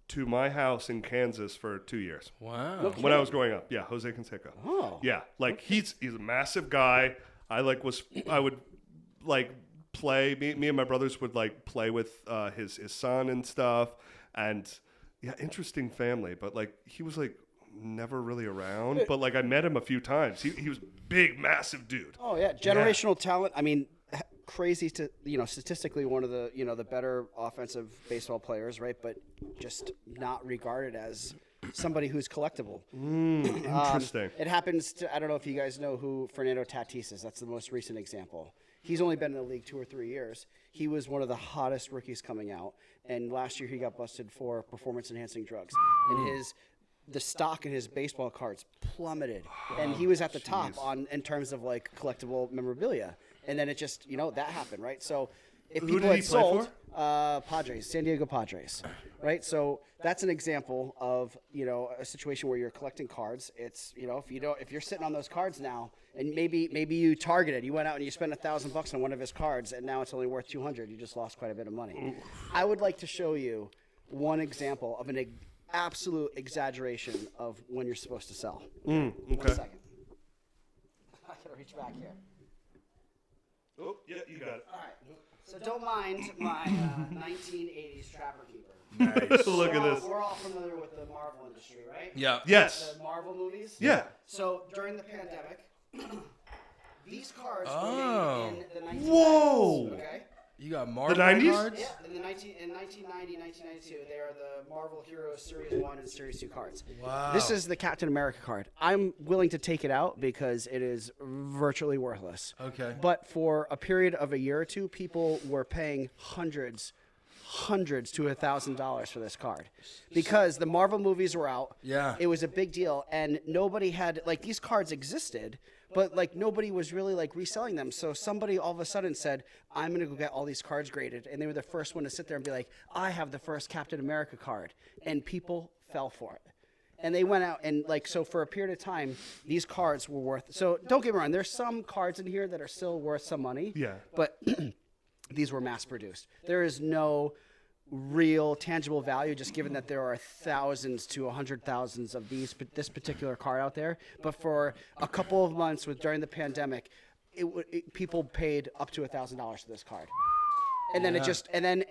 to my house in Kansas for 2 years. Wow. When I was growing up. Yeah, Jose Canseco. Oh. Yeah, like he's a massive guy. I would play, me and my brothers would play with his son and stuff, and yeah, interesting family, but he was never really around. But I met him a few times. He was big, massive dude. Oh yeah, generational talent. I mean, crazy to statistically one of the the better offensive baseball players, right? But just not regarded as somebody who's collectible. Interesting. It happens to, I don't know if you guys know who Fernando Tatis is. That's the most recent example. He's only been in the league 2 or 3 years. He was one of the hottest rookies coming out, and last year he got busted for performance-enhancing drugs. And the stock in his baseball cards plummeted, and he was at the top in terms of collectible memorabilia. And then it just that happened, right? So if Who people did he had play sold for? Padres, San Diego Padres, right? So that's an example of a situation where you're collecting cards. It's if you're sitting on those cards now, and maybe you targeted, you went out and you spent $1,000 on one of his cards, and now it's only worth $200. You just lost quite a bit of money. I would like to show you one example of an absolute exaggeration of when you're supposed to sell. Okay. 1 second. I gotta reach back here. Oh, yeah, you got it. All right. So don't mind my 1980s Trapper Keeper. Nice. Look at this. We're all familiar with the Marvel industry, right? Yeah. Yes. The Marvel movies? Yeah. So during the pandemic, these cards were made in the 1990s. Whoa. Okay? You got Marvel The 90s? cards? Yeah, in 1990, 1992, they are the Marvel Heroes Series 1 and Series 2 cards. Wow. This is the Captain America card. I'm willing to take it out because it is virtually worthless. Okay. But for a period of a year or two, people were paying hundreds to $1,000 for this card because the Marvel movies were out. Yeah. It was a big deal, and nobody had these cards existed, but nobody was really reselling them. So somebody all of a sudden said, I'm going to go get all these cards graded. And they were the first one to sit there and be like, I have the first Captain America card. And people fell for it. And they went out and so for a period of time, these cards were worth. So don't get me wrong. There's some cards in here that are still worth some money. Yeah. But these were mass produced. There is no real tangible value, just given that there are thousands to 100,000s of this particular card out there. But for a couple of months during the pandemic, people paid up to $1,000 for this card. And then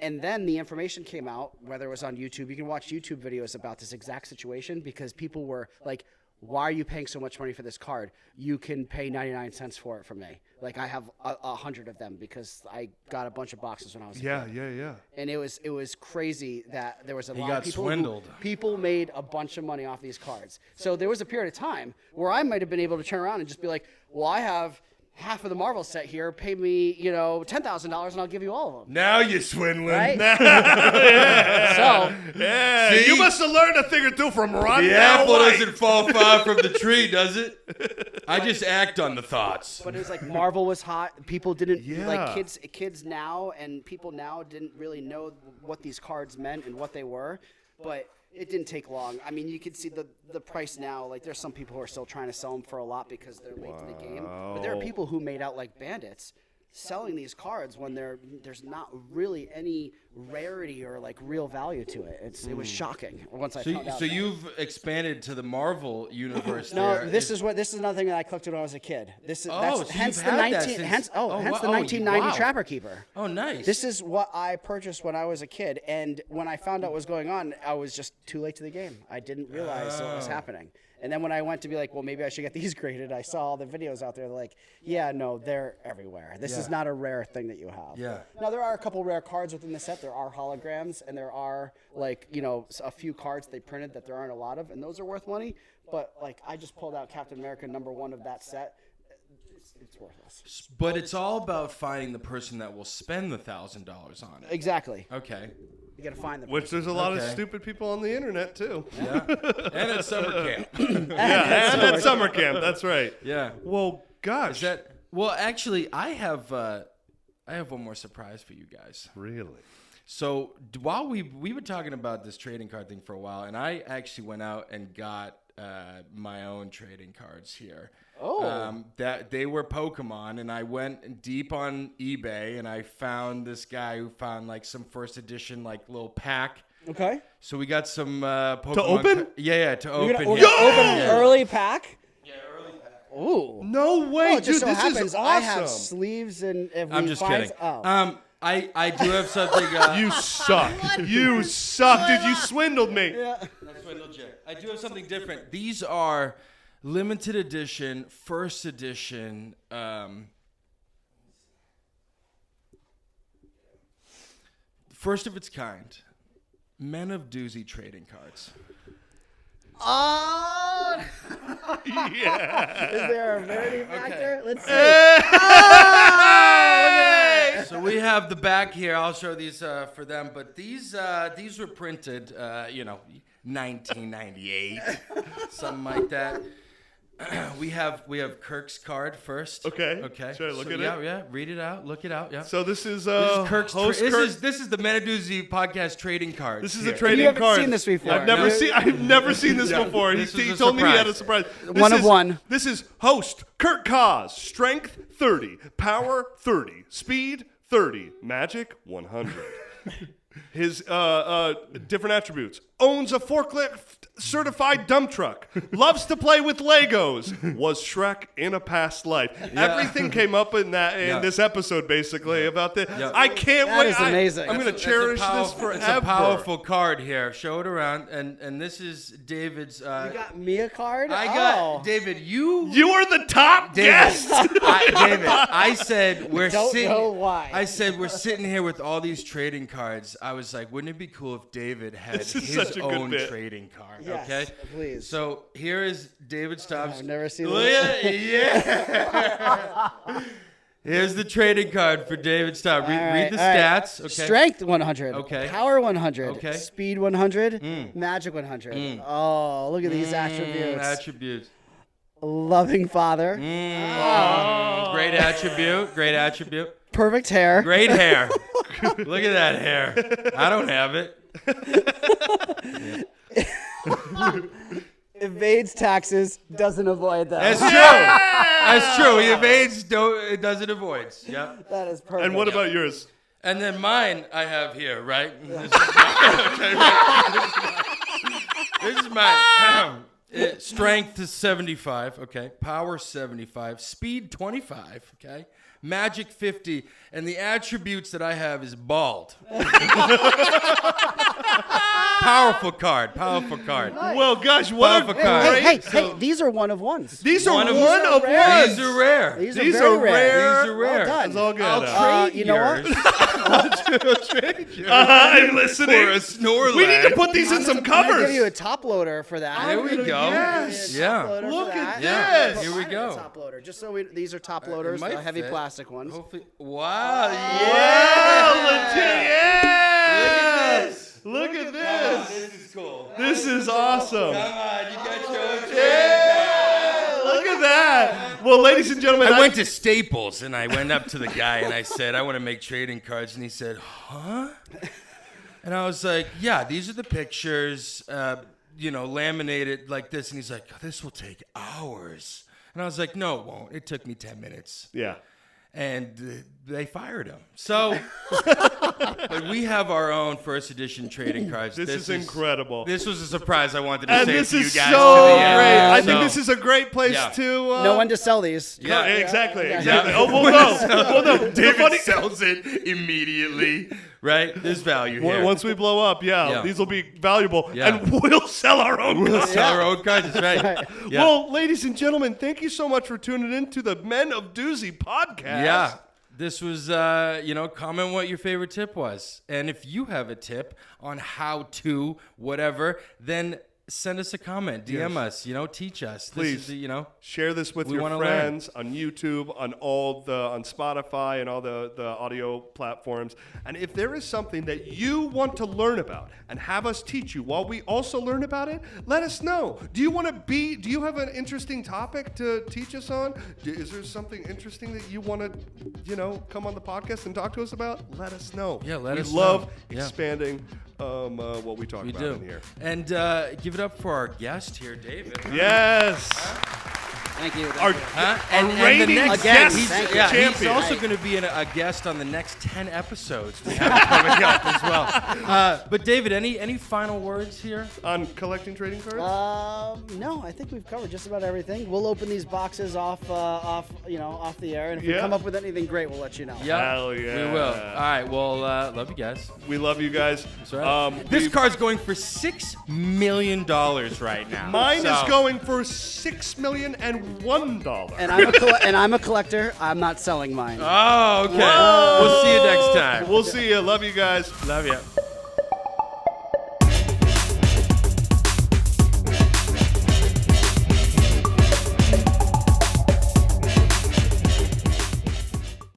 and then the information came out, whether it was on YouTube. You can watch YouTube videos about this exact situation because people were like, why are you paying so much money for this card? You can pay 99 cents for it from me. I have 100 of them because I got a bunch of boxes when I was a kid. Yeah. And it was crazy that there was a lot got of people swindled. People made a bunch of money off these cards. So there was a period of time where I might have been able to turn around and just be like, well, I have half of the Marvel set here. Pay me, $10,000 and I'll give you all of them. Now you're swindling. Right? Yeah. See? You must have learned a thing or two from Ron. The apple doesn't fall far from the tree, does it? I just act on the thoughts. But it was Marvel was hot. People didn't Yeah. kids now and people now didn't really know what these cards meant and what they were. But it didn't take long. I mean, you can see the price now. There's some people who are still trying to sell them for a lot because they're late to the game. But there are people who made out like bandits selling these cards when there's not really any rarity or real value to it. It was shocking once I found out. So you've expanded to the Marvel universe. No, there. this is another thing that I collected when I was a kid. Hence the 1990 Trapper Keeper. Oh, nice. This is what I purchased when I was a kid, and when I found out what was going on, I was just too late to the game. I didn't realize what was happening. And then when I went to be like, well, maybe I should get these graded, I saw all the videos out there. They're like, yeah, no, they're everywhere. This is not a rare thing that you have. Yeah. Now, there are a couple rare cards within the set there are holograms and there are like, you know, a few cards they printed that there aren't a lot of, and those are worth money. But like, I just pulled out Captain America #1 of that set. It's worthless. But it's all about finding the person that will spend the $1,000 on it. Exactly. Okay. You gotta find them. Which there's a lot of stupid people on the internet too. Yeah. And at summer camp. And at summer camp. That's right. Yeah. Well, gosh. Well, actually, I have one more surprise for you guys. Really? So while we've been talking about this trading card thing for a while, and I actually went out and got my own trading cards here. Oh. That they were Pokemon, and I went deep on eBay, and I found this guy who found like some first edition like little pack. Okay. So we got some Pokemon. To open? Yeah, to open. Open early pack. Yeah, early pack. Ooh. No way, It dude. just so This happens is awesome. I have sleeves, and if I'm we just find, kidding. Oh. I do have something. You suck. You suck, dude. You swindled me. Yeah. That's my little joke. I do have something different. These are limited edition, first edition. First of its kind, Men of Doozy trading cards. Oh. Yeah. Is there a rarity factor? Let's see. So we have the back here. I'll show these for them, but these were printed, 1998, something like that. We have Kirk's card first. Okay. Okay. Should I look at it? Yeah. Read it out. Look it out. Yeah. So this is This is Kirk's. host This Kirk. is the Menadoozy podcast trading cards. This is here. a trading You haven't card. seen this before. I've never seen this before. This He was a told me he had a surprise. surprise. One of one. This is host Kirk Koz. Strength 30, power 30, speed 30, magic 100. His different attributes: owns a forklift certified dump truck, loves to play with Legos, was Shrek in a past life. Everything came up in this episode basically about this. I can't That wait. is amazing. I'm going to cherish this forever. It's a powerful card here. Show it around, and this is David's. You got me a card? I got David. You are the top guest. David, I said we're sitting. know why. I said we're sitting here with all these trading cards. I was like, wouldn't it be cool if David had This is his such a good own bit. trading card? Yes, okay, please. So here is David Staub's. I've never seen Look this. at yeah. Here's the trading card for David Staub. Read the stats. Okay. Strength 100. Okay. Power 100. Okay. Speed 100. Magic 100. Oh, look at these attributes. Attributes. Loving father. Great attribute. Great attribute. Perfect hair. Great hair. Look at that hair. I don't have it. Evades taxes, doesn't avoid them. That's true. That's true. He evades, it doesn't avoids. Yep. That is perfect. And what about yours? And then mine I have here, right? This is mine. Strength is 75, okay. Power 75. Speed 25, okay. Magic 50. And the attributes that I have is bald. Powerful card. Powerful card. Well, gosh, what a Powerful card. great... Hey, these are one of ones. These are One of one of rare. ones. These are rare. These These are are very rare. These are rare. Well done. It's all good. I'll trade you know what? yours. I'm listening. For a Snorlax. We need to put these in some I'm gonna covers. give you a top loader for that. There we go. Yes. Yeah. Look at Yeah. this. Here we go. Top loader. Just so these are top It loaders, might the heavy fit. plastic ones. Hopefully. Wow. Yeah, legit. Yeah. Look at this. Look at this. This is cool. This is awesome. Come on, you got your own Yeah. Look at that. Well, ladies and gentlemen, I went to Staples and I went up to the guy and I said, I want to make trading cards. And he said, huh? And I was like, yeah, these are the pictures, laminated like this. And he's like, this will take hours. And I was like, no, it won't. It took me 10 minutes. Yeah. And they fired him. So, but we have our own first edition trading cards. This is incredible. This was a surprise I wanted to And say this to you is guys. so to the end. great. I So- think this is a great place Yeah. to... No one to sell these. Yeah. Exactly. Yeah. Exactly. Oh, well, no. Well, no. The David funny- sells it immediately, right? There's value here. Once we blow up, Yeah. these will be valuable, Yeah. and we'll sell our own. We'll sell our own cards. That's right. Yeah. Well, ladies and gentlemen, thank you so much for tuning in to the Men of Doozy podcast. Yeah. This was, comment what your favorite tip was. And if you have a tip on how to whatever, then send us a comment, DM us, teach us. Please, this is share this with your friends on YouTube, on Spotify and all the audio platforms. And if there is something that you want to learn about and have us teach you while we also learn about it, let us know. Do you have an interesting topic to teach us on? Is there something interesting that you want to, come on the podcast and talk to us about? Let us know. Yeah, let us know. We love expanding what we talk about in here. And give it up for our guest here, David. Yes. Thank you. Our reigning guest champion. He's also going to be a guest on the next 10 episodes we have coming up as well. But David, any final words here on collecting trading cards? No, I think we've covered just about everything. We'll open these boxes off the air, and if we come up with anything great, we'll let you know. Yeah, hell yeah, we will. All right, well, love you guys. We love you guys. That's right. This card's going for $6 million right now. Mine is going for $6,001,000. And I'm a collector. I'm not selling mine. Oh, okay. Whoa. We'll see you next time. We'll see you. Love you guys. Love you.